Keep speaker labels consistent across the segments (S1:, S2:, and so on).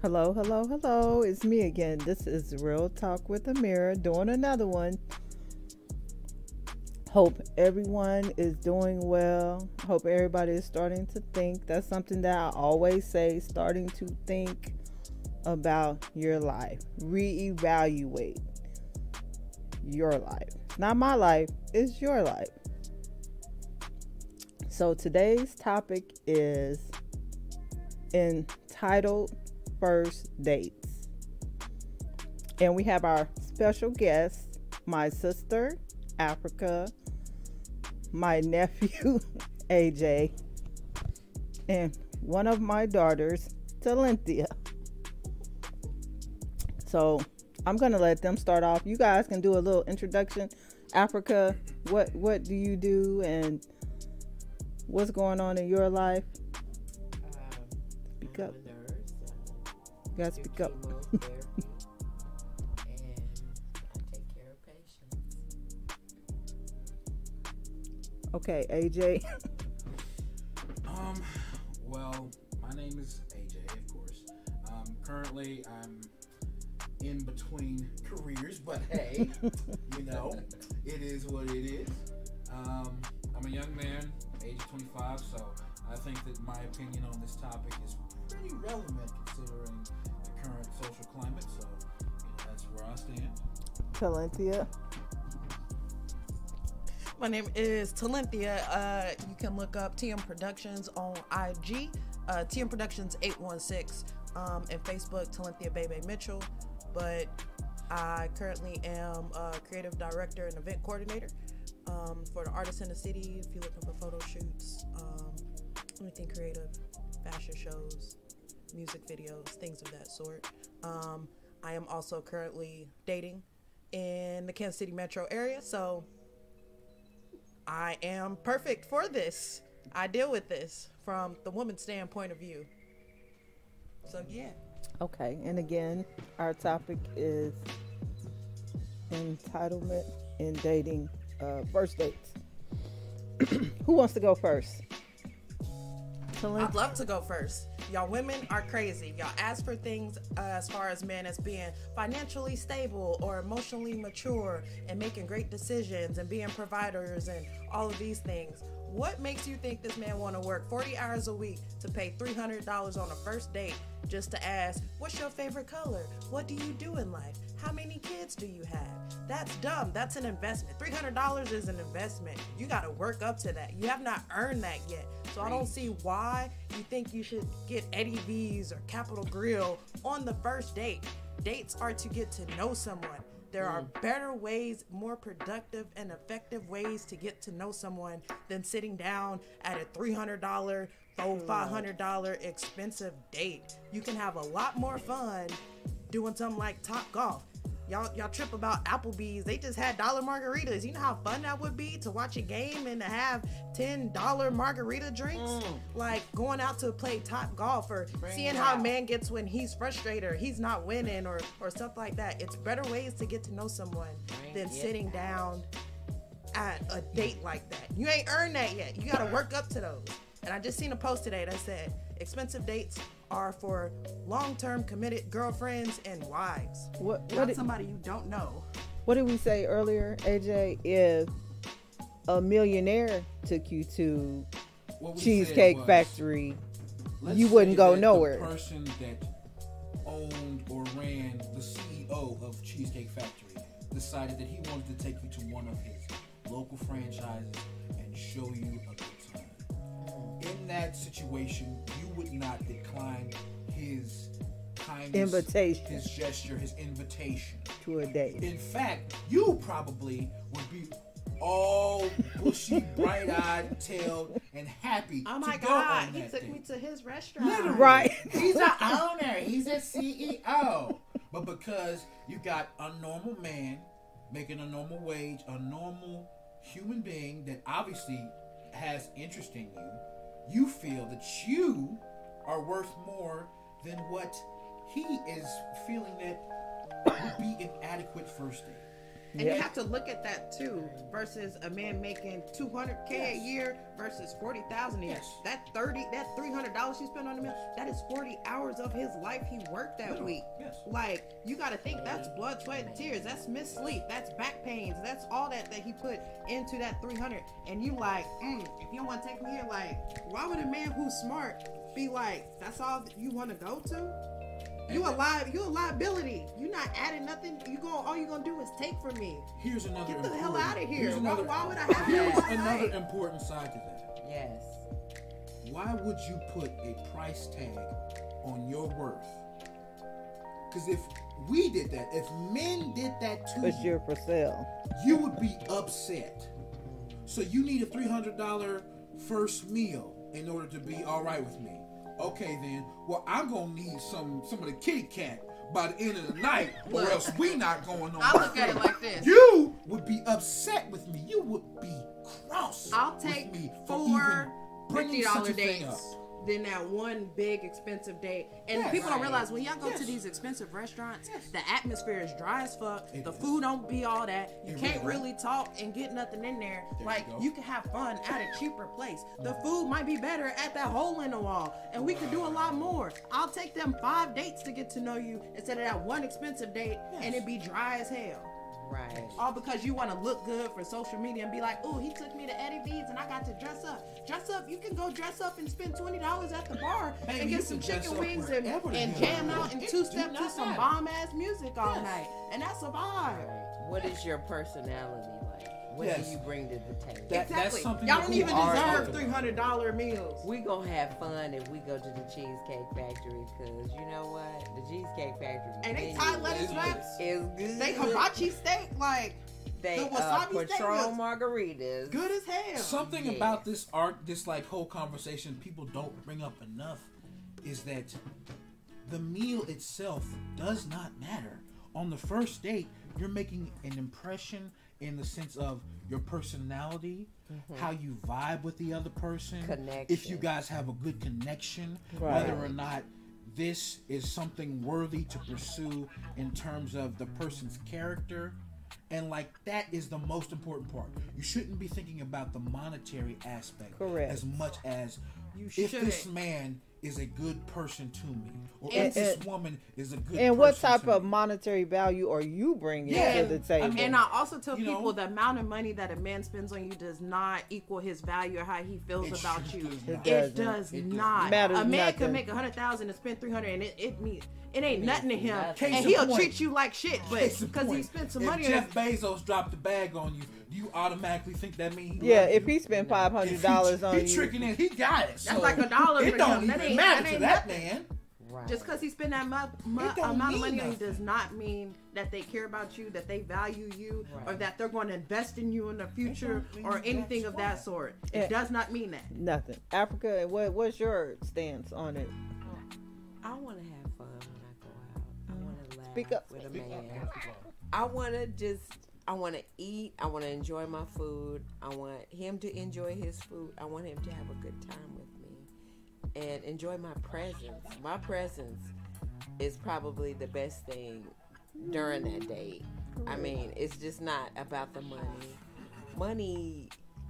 S1: Hello, hello, hello. It's me again. This is Real Talk with Amiri, doing another one. Hope everyone is doing well. Hope everybody is starting to think. That's something that I always say, starting to think about your life. Reevaluate your life. Not my life, it's your life. So today's topic is entitled First Dates. And we have our special guest, my sister, Afreca, my nephew, AJ, and one of my daughters, Talynthia. So I'm going to let them start off. You guys can do a little introduction. Afreca, what do you do and what's going on in your life? Speak up. You gotta speak up.
S2: And I take care of patients.
S1: Okay, AJ.
S3: Well, my name is AJ, of course. Currently, I'm in between careers, but hey, it is what it is. I'm a young man, age 25, so I think that my opinion on this topic is pretty relevant considering the current social climate. So, that's where I stand.
S1: Talynthia.
S4: My name is Talynthia. You can look up TM Productions on IG, TM Productions 816, and Facebook, Talynthia Bebe Mitchell. But I currently am a creative director and event coordinator for the artists in the city. If you're looking for photo shoots, anything creative, fashion shows, music videos, things of that sort. I am also currently dating in the Kansas City metro area, so I am perfect for this. I deal with this from the woman's standpoint of view. So, yeah.
S1: Okay, and again, our topic is entitlement in dating, first dates. Who wants to go first?
S4: I'd love to go first. Y'all women are crazy. Y'all ask for things as far as men as being financially stable or emotionally mature and making great decisions and being providers and all of these things. What makes you think this man want to work 40 hours a week to pay $300 on a first date just to ask, what's your favorite color? What do you do in life? How many kids do you have? That's dumb. That's an investment. $300 is an investment. You got to work up to that. You have not earned that yet. So I don't see why you think you should get Eddie V's or Capital Grill on the first date. Dates are to get to know someone. There are better ways, more productive and effective ways to get to know someone than sitting down at a $300, $500 expensive date. You can have a lot more fun doing something like Top Golf. Y'all trip about Applebee's. They just had dollar margaritas. You know how fun that would be to watch a game and to have $10 margarita drinks? Like going out to play Top Golf or seeing how a man gets when he's frustrated or he's not winning or stuff like that. It's better ways to get to know someone than sitting down at a date like that. You ain't earned that yet. You got to work up to those. And I just seen a post today that said expensive dates are for long-term committed girlfriends and wives. Not somebody you don't know.
S1: What did we say earlier, AJ? If a millionaire took you to Cheesecake Factory, you wouldn't go nowhere.
S3: The person that owned or ran the CEO of Cheesecake Factory decided that he wanted to take you to one of his local franchises and show you a good time. In that situation, you would not decline his kindness,
S1: invitation,
S3: his gesture, his invitation
S1: to a date.
S3: In fact, you probably would be all bushy, bright-eyed, tailed, and happy.
S4: Oh my
S3: to
S4: God,
S3: go
S4: he
S3: on
S4: took
S3: that
S4: me
S3: date.
S4: to his restaurant.
S3: Literally.
S1: Right.
S3: He's an owner. He's a CEO. But because you got a normal man making a normal wage, a normal human being that obviously has interest in you, you feel that you are worth more than what he is feeling that would be an adequate first date.
S4: And you have to look at that too, versus a man making $200K a year versus $40,000 a year.
S3: Yes.
S4: That $300 he spent on the meal, that is 40 hours of his life he worked that week.
S3: Yes.
S4: Like, you got to think that's blood, sweat, and tears. That's missed sleep. That's back pains. That's all that he put into that 300. And you like, if you want to take me here, like, why would a man who's smart be like, that's all you want to go to? You a liability. You're not adding nothing. All you gonna do is take from me.
S3: Here's another.
S4: Get the hell out of here.
S3: Another,
S4: why would I have
S3: Here's
S4: that?
S3: another important side to that.
S2: Yes.
S3: Why would you put a price tag on your worth? Because if we did that, if men did that to
S1: Because
S3: you,
S1: you're for sale.
S3: you would be upset. So you need a $300 first meal in order to be all right with me. Okay then, well I'm gonna need some of the kitty cat by the end of the night, or
S4: Look,
S3: else we not going on.
S4: I look at it like this.
S3: You would be upset with me. You would be cross.
S4: I'll
S3: with
S4: take
S3: me for
S4: 4
S3: even bringing such
S4: $50
S3: a thing up.
S4: dates than that one big expensive date. And
S3: Yes.
S4: people don't
S2: Right.
S4: realize when y'all go
S3: Yes.
S4: to these expensive restaurants,
S3: Yes.
S4: the atmosphere is dry as fuck.
S3: It
S4: The
S3: is.
S4: food don't be all that. You
S3: It
S4: can't
S3: really
S4: really talk and get nothing in there.
S3: There
S4: Like,
S3: you go.
S4: you can have fun at a cheaper place. The food might be better at that hole in the wall. And we can do a lot more. I'll take them 5 dates to get to know you instead of that one expensive date and it be dry as hell.
S2: Right.
S4: All because you want to look good for social media and be like, oh, he took me to Eddie V's and I got to dress up. Dress up, you can go dress up and spend $20 at the bar
S3: Baby,
S4: and
S3: you
S4: get some
S3: can dress
S4: chicken
S3: up
S4: wings
S3: wherever the
S4: and
S3: hell
S4: jam
S3: you
S4: out
S3: want.
S4: and
S3: It
S4: two-step
S3: do
S4: to
S3: not
S4: some
S3: matter.
S4: bomb-ass music all
S3: Yes.
S4: night. And that's a vibe.
S2: Right. What is your personality like? What
S3: Yes.
S2: do you bring to the table?
S3: That's
S4: Exactly.
S3: something
S4: Y'all
S3: that
S4: don't
S3: we
S4: even
S3: are
S4: deserve
S3: talking
S4: $300 meals.
S2: We gonna have fun if we go to the Cheesecake Factory, because you know what? The Cheesecake Factory
S4: And they
S2: menu
S4: Thai lettuce
S3: is
S4: wraps.
S2: is good.
S4: They hibachi steak, like,
S2: They
S4: the wasabi steak
S2: Patron
S4: was
S2: margaritas.
S4: good as hell.
S3: Something
S2: Yeah.
S3: about this this like whole conversation people don't bring up enough is that the meal itself does not matter. On the first date, you're making an impression in the sense of your personality, how you vibe with the other person,
S2: Connection.
S3: if you guys have a good connection,
S1: Right.
S3: whether or not this is something worthy to pursue in terms of the person's character. And like that is the most important part. You shouldn't be thinking about the monetary aspect
S1: Correct.
S3: as much as
S4: You
S3: if this
S4: shouldn't.
S3: man is a good person to me, or
S4: And-
S3: if this woman is a good
S1: And
S3: person
S1: what type
S3: to
S1: of
S3: me.
S1: monetary value are you bringing
S3: Yeah,
S1: to the table?
S3: I mean,
S4: And I also tell
S3: You know?
S4: people the amount of money that a man spends on you does not equal his value or how he feels
S3: It
S4: about
S3: sure
S4: you.
S3: does
S1: It
S3: not.
S4: It
S1: doesn't.
S4: does
S3: It does
S4: not.
S1: Matters
S4: A man
S1: nothing.
S4: can make 100,000 and spend 300, and it ain't nothing to him.
S2: nothing.
S4: And
S3: Case in
S4: he'll
S3: point.
S4: treat you like shit, but
S3: Case in
S4: because he
S3: point,
S4: spent some
S3: if
S4: money
S3: Jeff
S4: on
S3: Bezos dropped the bag on you, do you automatically think that means he
S1: Yeah,
S3: loves
S1: if
S3: you?
S1: he spent
S3: If
S1: $500 on
S3: he
S1: you,
S3: tricking it, he got it.
S4: That's
S3: So
S4: like $1
S3: It
S4: for
S3: don't
S4: him. That
S3: even
S4: ain't-
S3: matter
S4: that
S3: to
S4: ain't
S3: that
S4: nothing.
S3: man.
S2: Right.
S4: just because he spent that amount
S3: don't
S4: of money
S3: mean
S4: on you
S3: nothing.
S4: does not mean that they care about you, that they value you, or
S2: Right.
S4: that they're going to invest in you in the future,
S3: don't mean
S4: or anything
S3: that's
S4: of that
S3: right.
S4: sort.
S1: Yeah.
S4: It does not mean that.
S1: nothing. Africa, what's your stance on it?
S2: I want to have fun when I go out. I want to laugh
S1: Speak up.
S2: with a man. I want to eat. I want to enjoy my food. I want him to enjoy his food. I want him to have a good time with me and enjoy my presence. My presence is probably the best thing during that date. I mean, it's just not about the money. Money,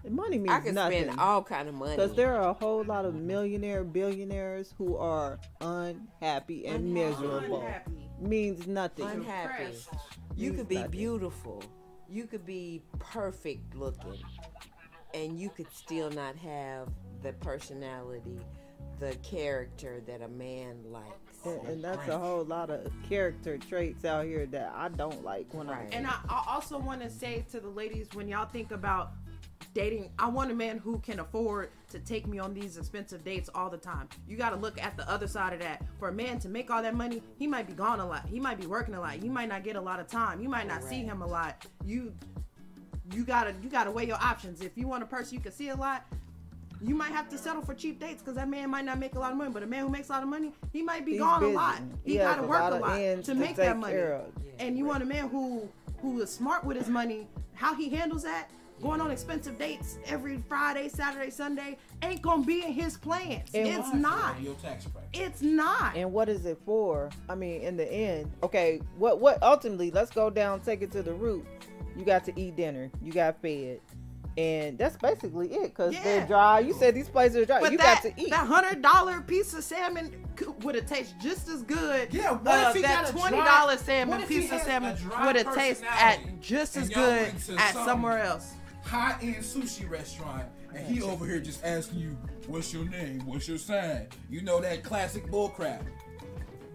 S1: Money means
S2: I can
S1: nothing.
S2: spend all kind of money.
S1: Because there are a whole lot of billionaires who are unhappy and miserable.
S4: Unhappy.
S1: Means nothing.
S2: Unhappy.
S4: Depressed.
S2: You
S1: Means
S2: could be
S1: nothing.
S2: beautiful. You could be perfect looking. And you could still not have the personality, the character that a man likes.
S1: And that's a whole lot of character traits out here that I don't like when
S2: Right.
S4: And I also want to say to the ladies, when y'all think about dating, I want a man who can afford to take me on these expensive dates all the time. You got to look at the other side of that. For a man to make all that money, he might be gone a lot. He might be working a lot. You might not get a lot of time. You might not see him a lot. You gotta weigh your options. If you want a person you can see a lot, you might have to settle for cheap dates because that man might not make a lot of money. But a man who makes a lot of money, he might be
S1: He's
S4: gone
S1: busy.
S4: a lot. He
S1: has
S4: gotta work a
S1: of
S4: lot
S1: ends
S4: to make
S1: take
S4: that money.
S1: care of.
S4: And you want a man who is smart with his money, how he handles that, going on expensive dates every Friday, Saturday, Sunday, ain't gonna be in his plans.
S1: And
S4: It's
S3: Why?
S4: not.
S3: Your tax bracket.
S4: It's not.
S1: And what is it for? I mean, in the end, okay, what ultimately, let's go down, take it to the root. You got to eat dinner. You got fed. And that's basically it, because
S4: Yeah.
S1: they're dry. You said these places are dry.
S4: But
S1: you
S4: that,
S1: got to eat.
S4: that $100 piece of salmon would have tasted just as good.
S3: Yeah, what if he
S4: that
S3: got a
S4: $20
S3: dry-
S4: salmon
S3: what if he
S4: piece of
S3: has
S4: salmon
S3: a dry
S4: would have tasted
S3: personality
S4: at just as
S3: and y'all
S4: good
S3: went to
S4: at
S3: some
S4: somewhere else.
S3: high-end sushi restaurant, and he over here just asking you, what's your name? What's your sign? You know that classic bullcrap.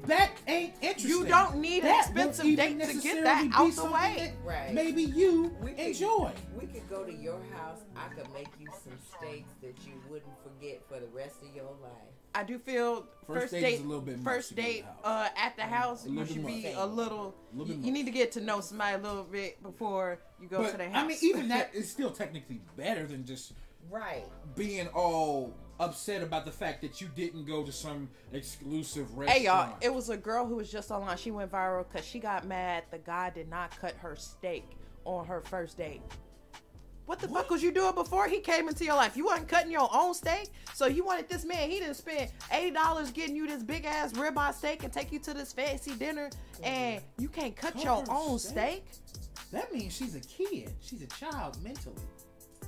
S3: That ain't interesting.
S4: You don't need an
S3: That
S4: expensive
S3: won't
S4: date
S3: even
S4: to get
S3: necessarily
S4: that
S3: be
S4: out the
S3: something
S4: way.
S3: that
S2: Right.
S3: Maybe you
S2: We could-
S3: enjoy.
S2: We could go to your house. I could make you some steaks that you wouldn't forget for the rest of your life.
S4: I do feel
S3: First date is a little bit much
S4: first
S3: to go to
S4: date
S3: the house.
S4: at the house,
S3: A
S4: you
S3: little
S4: should
S3: bit
S4: be
S2: much.
S4: a little.
S3: Little bit
S4: You
S3: much.
S4: need to get to know somebody a little bit before you go
S3: But
S4: to the house.
S3: I mean, even that is still technically better than just
S2: Right.
S3: being all upset about the fact that you didn't go to some exclusive restaurant.
S4: Hey y'all, it was a girl who was just online. She went viral because she got mad the guy did not cut her steak on her first date. What the fuck was you doing before he came into your life? You wasn't cutting your own steak, so you wanted this man. He didn't spend $80 getting you this big ass ribeye steak and take you to this fancy dinner, and you can't cut your
S3: Cut her
S4: own
S3: steak?
S4: steak.
S3: That means she's a kid. She's a child mentally.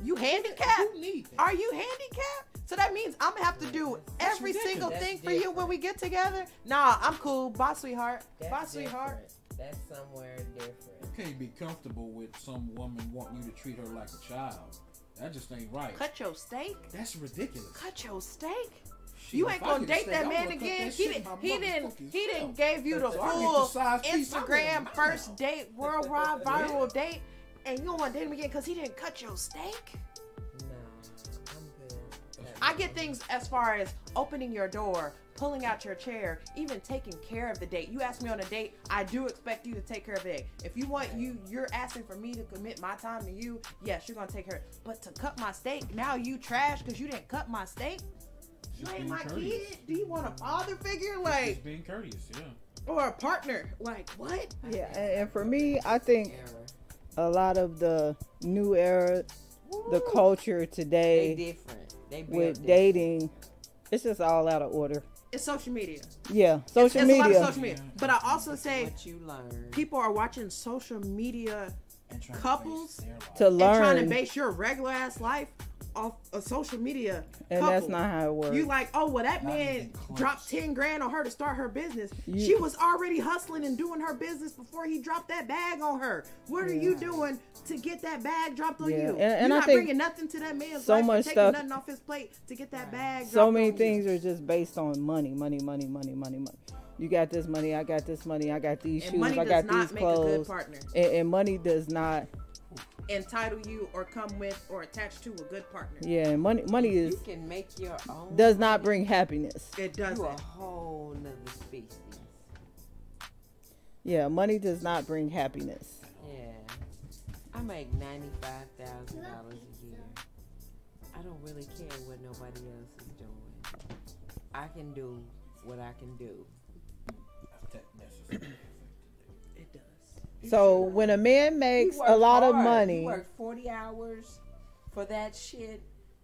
S4: You handicapped?
S3: Who needs that?
S4: Are you handicapped? So that means I'm gonna have to do
S3: That's
S4: every
S3: ridiculous.
S4: single
S2: That's
S4: thing for you when
S2: different.
S4: we get together? Nah, I'm cool. Bye, sweetheart.
S2: That's
S4: Bye, sweetheart.
S2: different. That's somewhere different.
S3: You can't be comfortable with some woman wanting you to treat her like a child. That just ain't right.
S4: Cut your steak?
S3: That's ridiculous.
S4: Cut your steak?
S3: Shit,
S4: You
S3: if
S4: ain't
S3: I
S4: gonna
S3: get a
S4: date
S3: steak,
S4: that
S3: I'm
S4: man
S3: gonna cut
S4: again.
S3: that
S4: He
S3: shit
S4: didn't.
S3: by
S4: He didn't.
S3: motherfucking
S4: He didn't
S3: self.
S4: gave you the
S3: So I get the
S4: full
S3: size piece I want in
S4: Instagram
S3: my
S4: first
S3: mouth.
S4: date, worldwide viral date, and you don't want to date him again because he didn't cut your steak.
S2: No, I'm good.
S4: I get things as far as opening your door, pulling out your chair, even taking care of the date. You ask me on a date, I do expect you to take care of it. If you want you're asking for me to commit my time to you, yes, you're gonna take care. But to cut my steak, now you trash because you didn't cut my steak? You
S3: Just
S4: ain't
S3: being
S4: my
S3: courteous.
S4: kid? Do you want a father figure?
S3: Just
S4: Like,
S3: being courteous, yeah.
S4: or a partner? Like, what?
S1: Yeah, and for me, I think
S2: Error.
S1: a lot of the new era, the
S2: Woo.
S1: culture
S2: They
S1: today
S2: different. They built
S1: with
S2: different.
S1: dating, it's just all out of order.
S4: It's social media.
S1: Yeah, social
S4: It's a lot
S1: media.
S4: of social media. But I also say
S2: What you learn.
S4: people are watching social media
S3: And trying
S4: Couples
S3: to base their life.
S1: to
S4: and trying to
S1: learn,
S4: base your regular ass life off a social media
S1: and
S4: couple.
S1: that's not how it works.
S4: You like, oh well, that
S3: Not
S4: man
S3: even close.
S4: dropped 10 grand on her to start her business.
S1: You-
S4: She was already hustling and doing her business before he dropped that bag on her. What are you doing to get that bag dropped on
S1: Yeah,
S4: you?
S1: and
S4: You're
S1: I
S4: not
S1: think
S4: bringing nothing to that man's
S1: so
S4: life.
S1: much
S4: Taking
S1: stuff-
S4: nothing off his plate to get that bag.
S1: so
S4: dropped
S1: many
S4: on
S1: things
S4: you.
S1: are just based on money. You got this money, I got this money, I got these
S4: And
S1: shoes,
S4: money
S1: I
S4: does
S1: got
S4: not
S1: these
S4: make a good
S1: clothes,
S4: partner.
S1: and money does not.
S4: Entitle you or come with or attach to a good partner.
S1: Yeah, and money
S2: You
S1: is
S2: can make your own.
S1: does not bring happiness.
S4: It
S2: You
S4: doesn't.
S2: a whole nother species.
S1: Yeah, money does not bring happiness.
S2: Yeah. I make $95,000 a year. I don't really care what nobody else is doing. I can do what I can do.
S3: That necessary.
S4: It does.
S1: So when a man makes
S2: You work
S1: a lot of
S2: hard.
S1: money,
S2: You work 40 hours for that shit,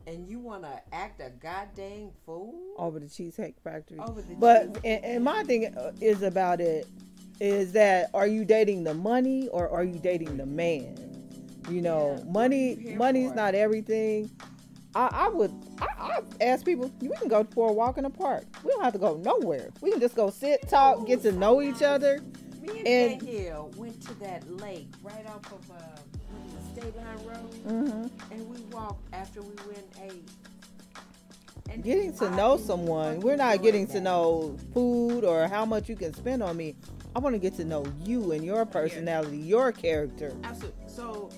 S2: and you want to act a goddamn fool?
S1: over the Cheesecake Factory.
S2: Over the
S1: But
S2: Cheesecake
S1: and my thing is about it is that, are you dating the money or are you dating the man? You know,
S2: Yeah,
S1: money
S2: what are you here
S1: money's
S2: for?
S1: not everything. I ask people, we can go for a walk in the park. We don't have to go nowhere. We can just go sit, talk, get to know each other.
S2: Me and
S1: And-
S2: Danielle went to that lake right off of the State Line Road,
S1: Hmm.
S2: and we walked after we went and ate. And
S1: Getting to
S2: I
S1: know
S2: enjoyed
S1: someone, we're not getting to
S2: that.
S1: know food or how much you can spend on me. I want to get to know you and your personality, your character.
S4: Absolutely. So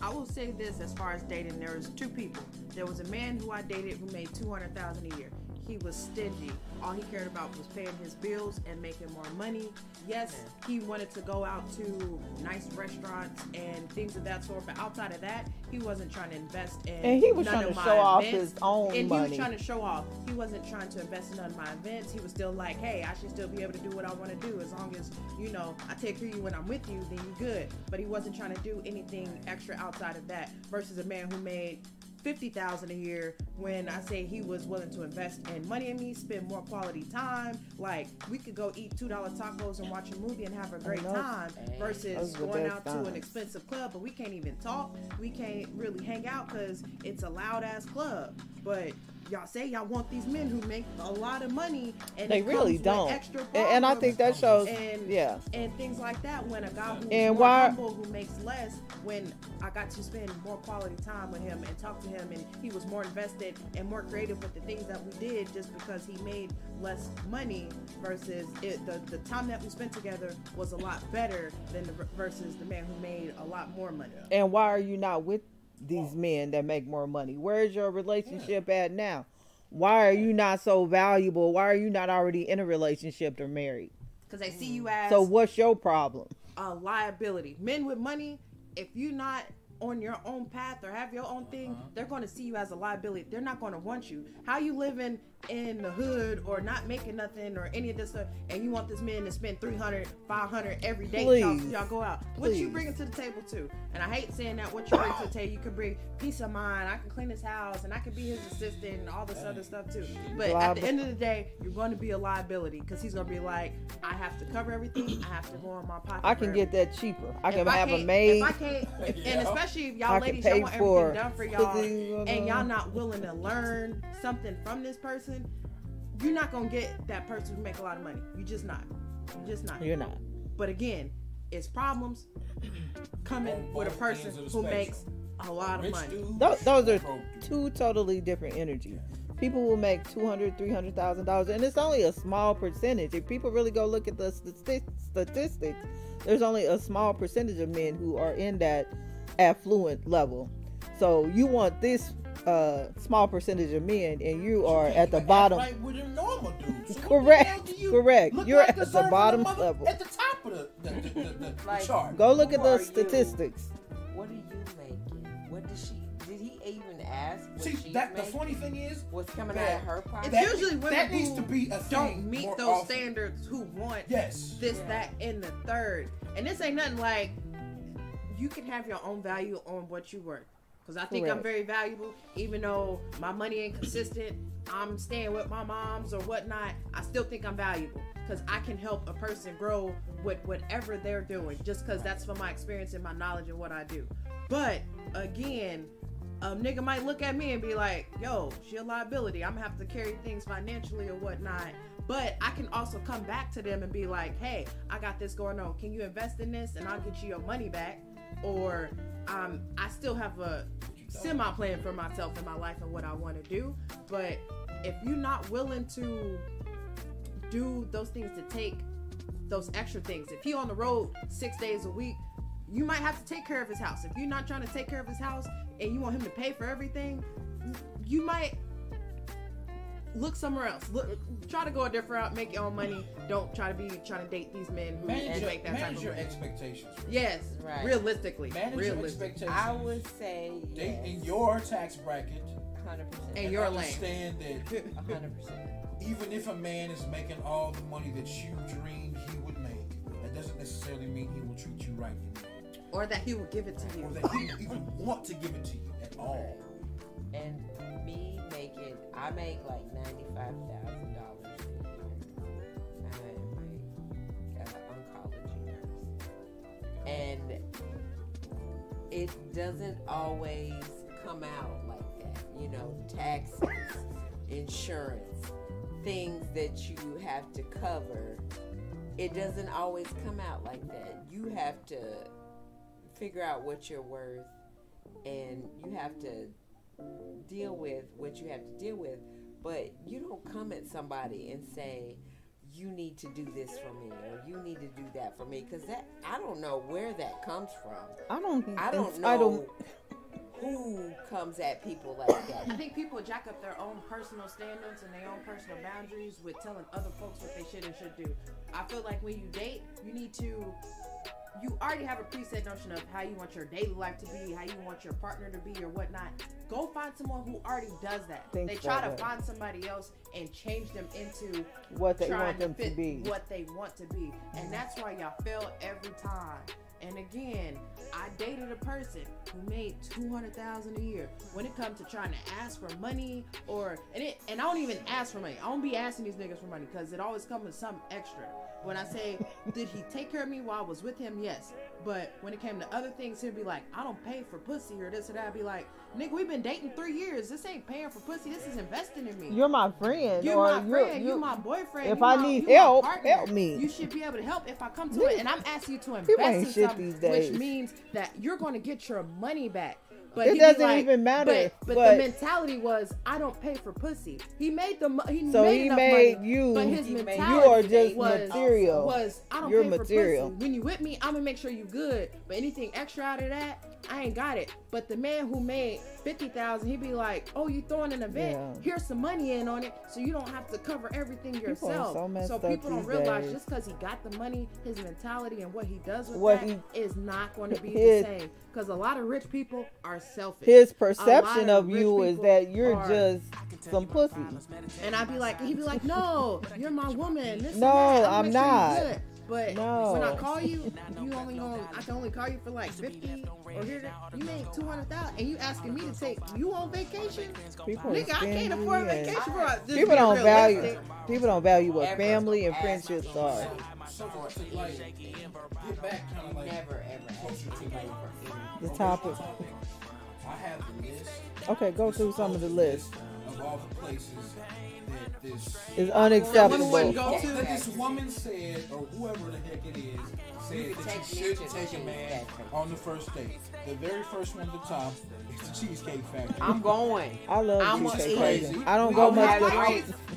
S4: I will say this: as far as dating, there was two people. There was a man who I dated who made $200,000 a year. He was stingy. All he cared about was paying his bills and making more money. Yes, he wanted to go out to nice restaurants and things of that sort, but outside of that, he wasn't trying to invest in.
S1: And he was
S4: none
S1: trying
S4: of
S1: to
S4: my
S1: show off
S4: events.
S1: his own
S4: And he
S1: money.
S4: was trying to show off. He wasn't trying to invest in none of my events. He was still like, hey, I should still be able to do what I want to do as long as, I take care of you when I'm with you, then you good. But he wasn't trying to do anything extra outside of that versus a man who made $50,000 a year when I say he was willing to invest in money in me, spend more quality time. Like, we could go eat $2 tacos and watch a movie and have a great time versus going out to an expensive club, but we can't even talk. We can't really hang out because it's a loud ass club. But y'all say y'all want these men who make a lot of money, and
S1: they really don't.
S4: Extra
S1: and I think that shows,
S4: and things like that. When a guy who's
S1: and
S4: more humble, who makes less, when I got to spend more quality time with him and talk to him, and he was more invested and more creative with the things that we did, just because he made less money versus the time that we spent together was a lot better than versus the man who made a lot more money.
S1: And why are you not with these men that make more money? Where is your relationship at now? Why are you not so valuable? Why are you not already in a relationship or married?
S4: Because they see you as,
S1: so what's your problem?
S4: A liability. Men with money, if you're not on your own path or have your own thing, they're going to see you as a liability. They're not going to want you. How you living in the hood or not making nothing or any of this stuff, and you want this man to spend $300, $500 every day? Y'all go out. What you bringing to the table too? And I hate saying that. What you bring to the table? You can bring peace of mind. I can clean his house, and I can be his assistant, and all this other stuff too. But at the end of the day, you're going to be a liability because he's going to be like, I have to cover everything. I have to go in my pocket.
S1: I can get that cheaper. I can have a maid.
S4: If I can't, and especially if y'all ladies, y'all want everything done for y'all, and y'all not willing to learn something from this person, you're not gonna get that person who make a lot of money. You're just not.
S1: You're not.
S4: But again, it's problems coming with a person who makes a lot of money.
S1: Those are two totally different energies. People will make $200,000, $300,000, and it's only a small percentage. If people really go look at the statistics, there's only a small percentage of men who are in that affluent level. So you want this small percentage of men, and you are at the bottom.
S3: Like with your normal dudes. So
S1: correct. You're
S3: like
S1: at the bottom level.
S3: At the top of the
S2: Like,
S3: chart.
S1: Go look at the statistics.
S2: What are you making? What does she? Did he even ask? What
S3: See,
S2: she's
S3: the
S2: making?
S3: funny thing is,
S2: What's coming out of her pocket?
S4: It's usually women
S3: that needs
S4: who
S3: to be a
S4: don't
S3: thing
S4: meet
S3: more
S4: those
S3: often.
S4: standards, who want
S3: Yes.
S4: this, that, and the third. And this ain't nothing like, you can have your own value on what you worth. Because I think I'm very valuable, even though my money ain't consistent, I'm staying with my moms or whatnot, I still think I'm valuable. Because I can help a person grow with whatever they're doing, just because that's from my experience and my knowledge and what I do. But, again, a nigga might look at me and be like, yo, she a liability. I'm going to have to carry things financially or whatnot. But I can also come back to them and be like, hey, I got this going on. Can you invest in this and I'll get you your money back? Or I still have a semi-plan for myself in my life and what I want to do. But if you're not willing to do those things, to take those extra things, if he on the road 6 days a week, you might have to take care of his house. If you're not trying to take care of his house and you want him to pay for everything, you might look somewhere else. Try to go a different route, make your own money. Don't try to date these men who make that type of
S3: Manage your
S4: money.
S3: expectations.
S4: Yes,
S2: Right.
S4: realistically.
S3: Manage your expectations.
S2: I would say
S3: Date
S2: yes.
S3: in your tax bracket.
S2: 100%.
S4: And your lane.
S3: Understand that
S2: 100%.
S3: even if a man is making all the money that you dreamed he would make, that doesn't necessarily mean he will treat you right anymore.
S4: Or that he will give it to you.
S3: Or that he will even want to give it to you at all.
S2: And me making, I make like $95,000 a year. I'm an oncology nurse. And it doesn't always come out like that. You know, taxes, insurance, things that you have to cover. It doesn't always come out like that. You have to figure out what you're worth, and you have to deal with what you have to deal with. But you don't come at somebody and say, you need to do this for me, or you need to do that for me, because that, I don't know where that comes from. I don't know who comes at people like that.
S4: I think people jack up their own personal standards and their own personal boundaries with telling other folks what they should and should do. I feel like when you date, you already have a preset notion of how you want your daily life to be, how you want your partner to be or whatnot. Go find someone who already does that. They try to find somebody else and change them into
S1: what they want them to be.
S4: What they want to be. And that's why y'all fail every time. And again, I dated a person who made $200,000 a year. When it comes to trying to ask for money, and I don't even ask for money. I don't be asking these niggas for money because it always comes with something extra. When I say, did he take care of me while I was with him? Yes. But when it came to other things, he'd be like, I don't pay for pussy or this or that. I'd be like, nigga, we've been dating 3 years. This ain't paying for pussy. This is investing in me.
S1: You're my friend.
S4: You're my friend. You're my boyfriend.
S1: If I need help, help me.
S4: You should be able to help if I come to it. And I'm asking you to invest in something, which means that you're going to get your money back. But
S1: it doesn't even matter.
S4: But the mentality was, I don't pay for pussy. He made enough money,
S1: you.
S4: But his mentality
S1: you are just material.
S4: I don't
S1: You're
S4: pay
S1: material.
S4: for pussy. When you with me, I'm gonna make sure you good. But anything extra out of that, I ain't got it. But the man who made $50,000, he'd be like, "Oh, you throwing an event? Yeah. Here's some money in on it, so you don't have to cover everything yourself." So people don't realize just because he got the money, his mentality and what he does with is not going to be the same. Because a lot of rich people are selfish.
S1: His perception of you is that you're just some pussy.
S4: And I'd be like, he'd be like, "No, you're my woman."
S1: I'm not.
S4: But when I call you, I can only call you for like 50 or here. You made 200,000, and you asking me to take you on vacation? Nigga, I can't afford vacation for
S1: people don't value what family and friendships are.
S3: So like, get back kind of like
S2: never ever
S3: closer to
S1: the topic.
S3: I have the list.
S1: Okay, go through some of the list
S3: of all the places that this
S1: is unacceptable.
S3: That this woman said, or whoever the heck it is, said that you should take a man on the first date. The very first one at the top is the Cheesecake Factory.
S2: I'm going.
S1: I love Cheesecake Factory. I don't
S2: we
S1: go much
S2: to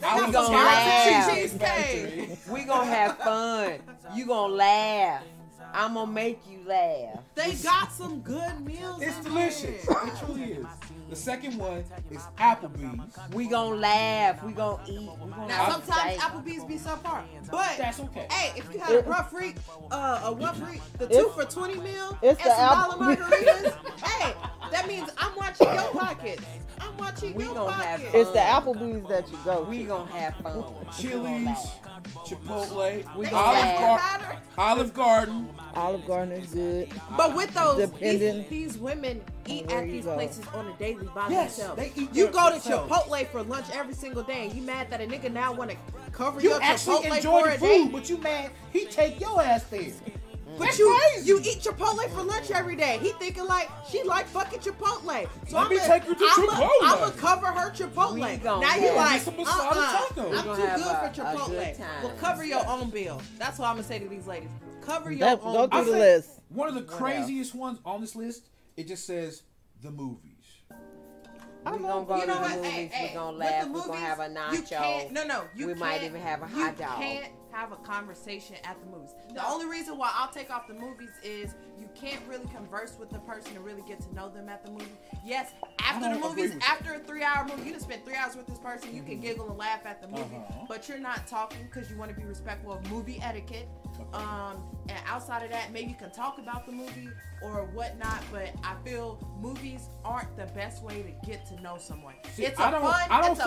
S2: we gonna laugh. We gonna have fun. You gonna laugh. I'm gonna make you laugh.
S4: They got some good meals.
S3: It's delicious. It truly is. The second one is Applebee's.
S2: We gonna laugh. We gonna eat.
S4: Now sometimes Applebee's be subpar, but
S3: that's okay.
S4: Hey, if you had a rough freak, the 2 for $20 meal and some dollar margaritas, hey, that means I'm watching your pockets. I'm watching your pockets.
S1: It's the Applebee's that you go.
S2: We gonna have fun.
S3: Chili's, Chipotle,
S2: Olive Garden.
S1: Olive Garden is good.
S4: But with those, these women eat at these places on a daily by themselves. You go to Chipotle for lunch every single day, and you mad that a nigga now want to cover your Chipotle for a day?
S3: But you mad he take your ass there.
S4: But you eat Chipotle for lunch every day. He thinking like she like fucking Chipotle. So I'm gonna cover her Chipotle. Now you like, I'm too good for Chipotle. Well, cover your own bill. That's what I'm gonna say to these ladies. Cover your own bill.
S1: Go through the list.
S3: One of the craziest ones on this list, it just says the movies.
S2: We're gonna go to the movies. We're gonna laugh. We're gonna have a nacho. We might even have a hot dog.
S4: You can't have a conversation at the movies. The only reason why I'll take off the movies is you can't really converse with the person and really get to know them at the movie. Yes, after the movies, after a 3-hour movie, you just spent 3 hours with this person. You can giggle and laugh at the movie, but you're not talking because you want to be respectful of movie etiquette. And outside of that, maybe you can talk about the movie or whatnot, but I feel movies aren't the best way to get to know someone. It's a fun date. I don't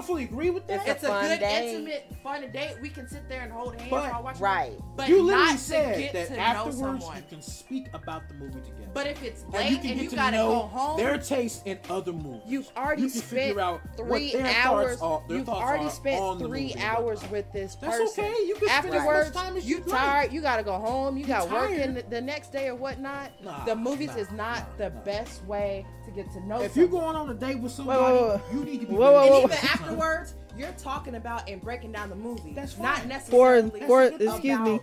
S3: fully agree with that.
S4: It's a good, intimate, fun date. We can sit there and hold hands while watching.
S2: Right.
S4: But
S3: you literally
S4: not
S3: said
S4: to get
S3: that
S4: to
S3: afterwards
S4: know someone.
S3: you can speak about the movie together.
S4: But if it's late and you gotta go home,
S3: their taste in other movies.
S4: You've already spent 3 hours. You've already spent 3 hours with this person.
S3: That's okay. You can
S4: afterwards, you tired. You gotta go home. You got work in the next day or whatnot. The movies is not the best way to get to know someone.
S3: If you're going on a date with somebody, you need to be
S4: and even afterwards, you're talking about and breaking down the movie. That's not necessarily
S1: about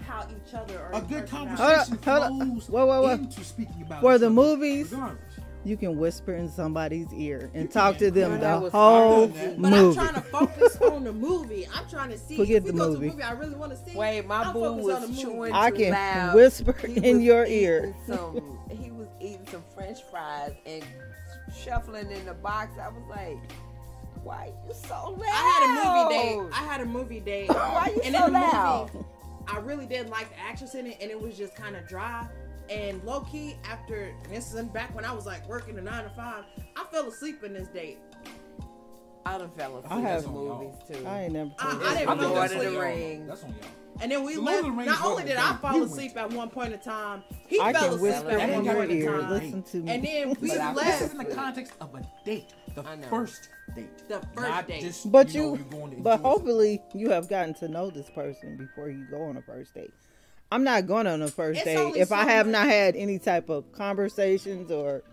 S4: how each other are.
S3: A good conversation flows into speaking about
S1: for the movies. You can whisper in somebody's ear and talk to them the whole movie.
S4: But I'm trying to focus on the movie. I'm trying to see.
S1: Forget
S4: if we
S1: the
S4: go
S1: movie.
S4: To a movie I really want to see.
S2: Wait, my boo was chewing
S1: I
S2: too
S1: can
S2: loud.
S1: whisper in your ear.
S2: He was eating some French fries and shuffling in the box. I was like, why you so loud?
S4: I had a movie date.
S2: Why you so loud?
S4: Movie, I really didn't like the actress in it, and it was just kind of dry. And low key, after this is back when I was like working a 9 to 5, I fell asleep in this date.
S2: I done fell asleep in movies too.
S1: I ain't never.
S4: I didn't fall asleep.
S3: That's on y'all.
S4: And then we
S3: The
S4: left.
S3: Lord of the Rings
S4: Not only
S3: wasn't
S4: did I
S3: bad.
S4: fall
S3: We
S4: asleep at one point in time, he
S1: I
S4: fell
S1: can
S4: asleep
S1: whisper
S4: at
S1: in
S4: one
S1: your
S4: point in
S1: ear.
S4: time.
S1: Listen to me.
S4: And then we
S3: But this
S4: left.
S3: is in the context of a date, the
S2: I know.
S3: first date,
S4: The first
S3: not
S4: date.
S3: just,
S1: But
S3: you're
S1: you,
S3: going to
S1: but
S3: enjoy
S1: hopefully you have gotten to know this person before you go on a first date. I'm not going on a first
S4: It's
S1: date
S4: only
S1: if I
S4: so
S1: have
S4: much-
S1: not had any type of conversations or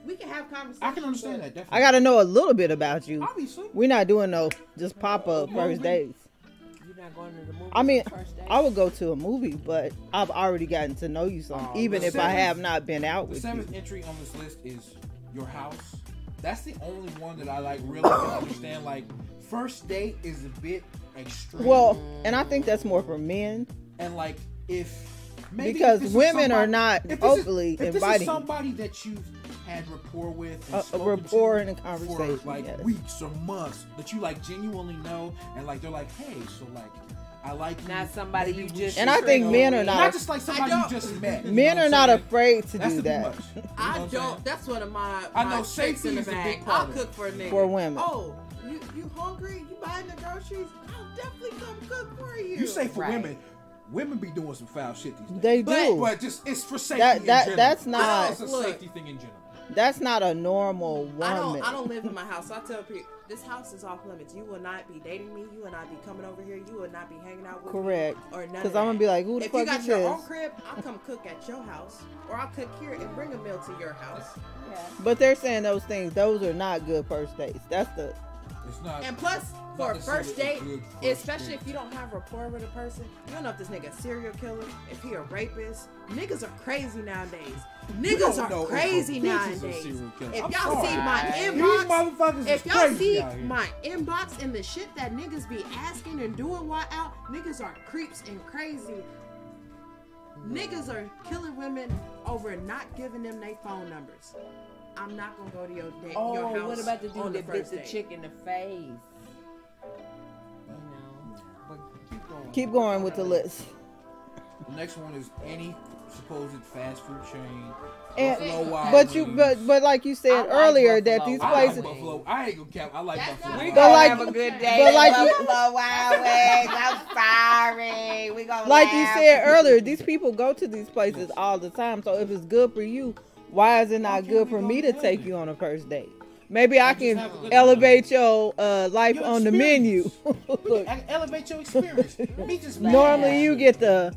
S4: We can have conversations.
S3: I can understand
S4: but-
S3: that. Definitely.
S1: I got to know a little bit about you.
S3: Obviously.
S1: We're not doing no just pop up
S3: Movie.
S1: first dates.
S2: You're not going to the movie
S1: I mean,
S2: on the first date?
S1: I would go to a movie, but I've already gotten to know you some, even
S3: the
S1: if I
S3: seventh-
S1: have not been out
S3: The
S1: with you.
S3: seventh entry on this list is your house. That's the only one that I like really can understand. Like, first date is a bit extreme.
S1: Well, and I think that's more for men.
S3: and like if maybe
S1: Because
S3: if this is
S1: women are
S3: somebody-
S1: not
S3: if this
S1: openly
S3: if this
S1: inviting
S3: is somebody that you've had rapport with, and
S1: a
S3: spoken
S1: rapport
S3: to
S1: and a conversation,
S3: for like
S1: yes.
S3: weeks or months that you like genuinely know, and like they're like, hey, so like I like you.
S2: Not somebody
S3: Maybe
S2: you
S3: we
S2: just
S3: should
S1: And I think
S3: go-
S1: men are not-
S3: not just like somebody you
S4: don't-
S3: just met. you
S1: Men
S3: know
S1: are
S3: what
S1: not
S3: I'm saying?
S1: afraid to
S3: That's
S1: do
S3: too
S1: that
S3: much. You know what
S4: I
S3: I'm saying?
S4: don't. That's one of my.
S3: I know
S4: my tricks
S3: safety
S4: in the
S3: is a
S4: bag.
S3: big part
S4: I'll
S3: of it.
S4: cook for a nigga.
S1: for women.
S4: Oh, you hungry? You buying the groceries? I'll definitely come cook for you.
S3: You say for
S2: Right.
S3: women. Women be doing some foul shit these days.
S1: They
S4: But-
S1: do.
S3: But just it's for safety
S1: That-
S3: in
S1: that-
S3: general.
S1: that's not-
S3: It's a
S4: Look.
S3: safety thing in general.
S1: That's not a normal woman.
S4: I don't live in my house. So I tell people this house is off limits. You will not be dating me. You will not be coming over here. You will not be hanging out with
S1: Correct.
S4: me. Or none.
S1: Because
S4: Of
S1: I'm
S4: that.
S1: gonna be like, who the
S4: If you
S1: fuck
S4: got
S1: is
S4: your
S1: this?
S4: own crib, I'll come cook at your house, or I'll cook here and bring a meal to your house.
S2: Yeah.
S1: But they're saying those things. Those are not good first dates. That's the.
S3: It's not.
S4: And plus, for a
S3: necessarily
S4: first
S3: a
S4: date,
S3: good first
S4: especially
S3: date.
S4: if you don't have rapport with a person, you don't know if this nigga a serial killer, if he a rapist. Niggas are crazy nowadays. Niggas
S3: don't know
S4: are
S3: if a
S4: crazy
S3: bitch is a
S4: nowadays.
S3: serial killer.
S4: If
S3: I'm
S4: y'all
S3: sorry.
S4: see my
S2: These
S3: These
S4: inbox,
S3: motherfuckers
S4: if
S3: is
S4: y'all
S3: crazy
S4: see
S3: out here.
S4: my inbox and the shit that niggas be asking and doing while out, niggas are creeps and crazy. Niggas are killing women over not giving them their phone numbers. I'm not gonna go to your date,
S2: Oh,
S4: your house
S2: what about the
S4: on
S2: dude
S4: the
S2: that bit
S4: first
S2: the
S4: date.
S2: chick in the face? You know, but keep going.
S1: Keep going with the list.
S3: The next one is any supposed fast food chain.
S1: And,
S3: Buffalo Wild
S1: but you,
S3: Wings.
S1: but like you said
S2: I like
S1: earlier,
S2: Buffalo
S1: that these
S2: Wild
S3: I like
S1: places.
S2: Wings.
S3: Buffalo. I ain't gonna cap. I like
S4: That's
S3: Buffalo.
S4: not-
S2: We
S3: Wild
S1: But
S2: gonna
S1: like
S2: have
S1: you-
S2: a good day.
S1: but like you-
S2: Buffalo Wild Wings. I'm sorry. We gonna
S1: Like you
S2: laugh.
S1: said earlier, these people go to these places all the time. So if it's good for you, why is it not
S3: can't
S1: good
S3: we
S1: for
S3: go
S1: me to
S3: together?
S1: take you on a first date? Maybe I
S3: just
S1: can
S3: have a good
S1: elevate your life
S3: Your
S1: on the menu.
S3: experience. Elevate your experience. Me just
S1: Normally you get the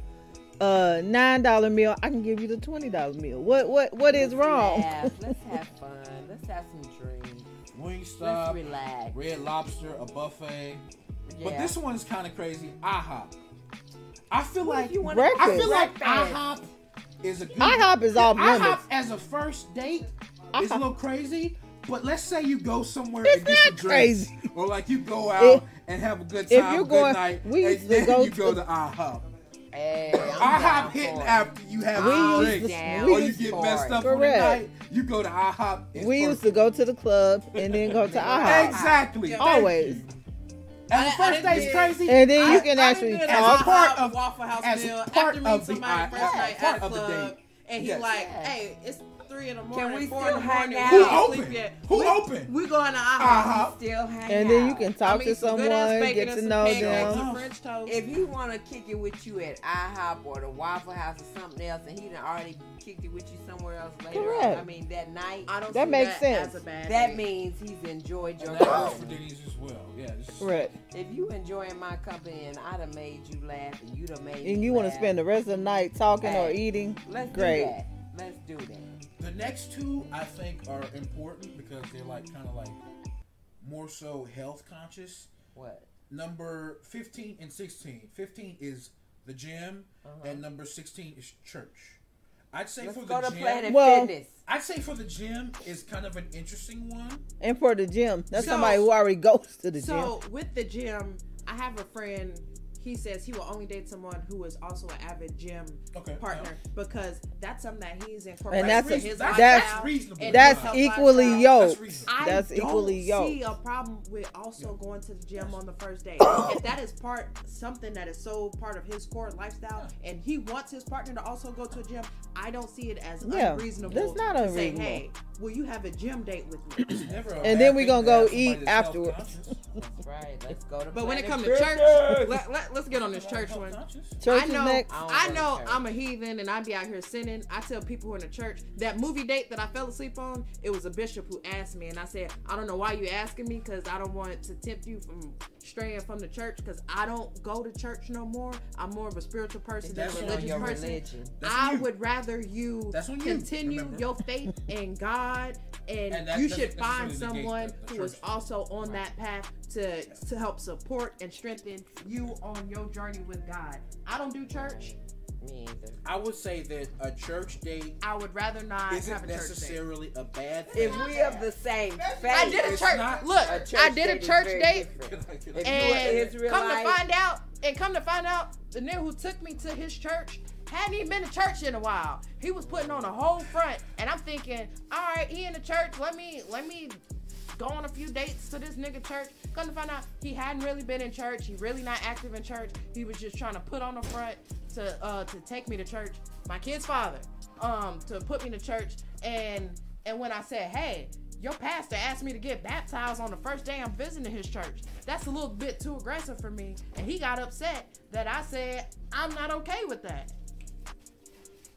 S1: $9 meal. I can give you the $20 meal. What is wrong?
S2: Laugh. Let's have fun. Let's have some drinks. Let's
S3: Wingstop,
S2: relax.
S3: Red Lobster, a buffet. But
S2: Yeah.
S3: this one's kind of crazy. IHOP. I feel
S2: What
S3: like
S2: if you want
S1: breakfast?
S3: I feel like
S2: Breakfast.
S3: IHOP is a good.
S1: IHOP is off
S3: IHOP
S1: limits.
S3: as a first date is a
S1: IHOP.
S3: little crazy. But let's say you go somewhere
S1: It's
S3: and get
S1: not
S3: some drinks,
S1: crazy.
S3: or like you go out
S1: If-
S3: and have a good
S1: if
S3: time,
S1: you're
S3: a good
S1: going-
S3: night,
S1: we
S3: and
S1: used to
S3: then
S1: go
S3: you go
S1: to-
S3: to IHOP.
S2: Hey, I'm
S3: IHOP
S2: down
S3: hitting
S2: for it.
S3: after you have
S1: We
S3: a
S1: used
S3: drink,
S1: to-
S2: Down
S1: we
S3: or you
S1: used
S3: get
S2: for
S3: messed
S2: it.
S3: up for the
S1: Correct.
S3: night. You go to IHOP. It's
S1: We used to
S3: perfect.
S1: go to the club and then go to IHOP.
S3: Exactly.
S4: Yeah.
S3: Thank
S1: Always.
S3: you. And the first
S4: I
S3: day's
S4: did.
S3: crazy.
S1: And then you
S3: I-
S1: can
S4: I
S1: actually
S4: did
S3: as a
S1: talk.
S3: part of
S4: Waffle House
S3: as a
S4: meal
S3: part
S4: after meeting
S3: of the
S4: somebody first
S3: yeah,
S4: night
S3: part
S4: at a
S3: of the
S4: club,
S3: date.
S4: and he
S3: Yes.
S4: like,
S2: Yeah.
S4: hey, it's 3 in the
S2: Can
S4: morning,
S2: we
S4: 4 in
S2: still
S4: the
S2: hang
S4: morning.
S2: out?
S4: we
S3: Who
S4: ain't sleep
S3: open?
S4: yet.
S3: Who
S4: we,
S3: open?
S4: We going to IHOP.
S3: IHOP.
S2: Still hang
S1: And then you
S2: out.
S1: can talk to
S4: some
S1: someone,
S4: good-ass bacon
S1: get
S4: and
S1: to
S4: some
S1: know
S4: pancakes
S1: them.
S4: and French toast.
S2: If you want to kick it with you at IHOP or the Waffle House or something else, and he done already kicked it with you somewhere else later,
S1: Correct.
S2: I mean that night,
S4: I don't
S1: That
S4: see
S1: makes
S4: that
S1: sense.
S4: as a bad
S2: that
S4: thing.
S2: means he's enjoyed your
S3: And that goes for
S2: company.
S3: Denny's as well. Yeah. It's-
S1: Correct.
S2: If you enjoying my company and I done made you laugh and you done made me
S1: And you want to
S2: laugh,
S1: spend the rest of the night talking or
S2: Hey,
S1: eating?
S2: let's
S1: Great.
S2: do that. Let's do that.
S3: The next two I think are important because they're like kind of like more so health conscious.
S2: What?
S3: Number 15 and 16. 15 is the gym, and number 16 is church. I'd say
S2: Let's
S3: for
S2: go
S3: the
S2: to
S3: gym,
S2: Planet
S1: Well-
S2: Fitness.
S3: I'd say for the gym is kind of an interesting one.
S1: And for the gym, that's
S4: So-
S1: somebody who already goes to the
S4: So with the gym, I have a friend. He says he will only date someone who is also an avid gym
S3: Okay,
S4: partner because that's something that he's
S1: And
S4: incorporating
S1: that's
S4: into
S1: a-
S4: his
S1: that's
S4: lifestyle
S3: reasonable.
S4: and
S1: That's
S4: his health
S1: equally
S4: lifestyle.
S1: yoked.
S3: reasonable.
S4: I
S1: That's
S4: don't
S1: equally yoked.
S4: see a problem with also going to the gym on the first date. If that is something that is so part of his core lifestyle, and he wants his partner to also go to a gym, I don't see it as
S1: Yeah,
S4: unreasonable.
S1: that's not
S4: to say,
S1: unreasonable.
S4: hey, will you have a gym date with me?
S3: Never a
S1: And
S3: bad
S1: then we
S3: thing
S1: gonna
S3: to
S1: go
S3: have somebody
S1: eat
S3: that's
S1: afterwards.
S3: health conscious.
S2: That's right. Let's go to.
S4: But when it
S2: Planet
S4: comes to church, let's get on this church one.
S1: Church
S4: I
S1: is
S4: know,
S1: next.
S4: I know I'm a heathen and I be out here sinning. I tell people who are in the church, that movie date that I fell asleep on, it was a bishop who asked me, and I said, I don't know why you asking me, because I don't want to tempt you from straying from the church, because I don't go to church no more. I'm more of a spiritual person than a religious person. I would rather you continue your faith in God, and you should find someone who is also on that path to help support and strengthen you on your journey with God. I don't do church.
S2: Me either.
S3: I would say that a church date
S4: I would rather not
S3: isn't
S4: have a church date.
S3: necessarily a bad thing.
S2: If we have the same faith,
S4: I did a church. Look, I did a church date, and come to find out, the nigga who took me to his church hadn't even been to church in a while. He was putting on a whole front, and I'm thinking, all right, he in the church. Let me go on a few dates to this nigga church. Come to find out, he hadn't really been in church. He really not active in church. He was just trying to put on a front to take me to church. My kid's father, to put me to church, and when I said, hey, your pastor asked me to get baptized on the first day I'm visiting his church. That's a little bit too aggressive for me, and he got upset that I said I'm not okay with that.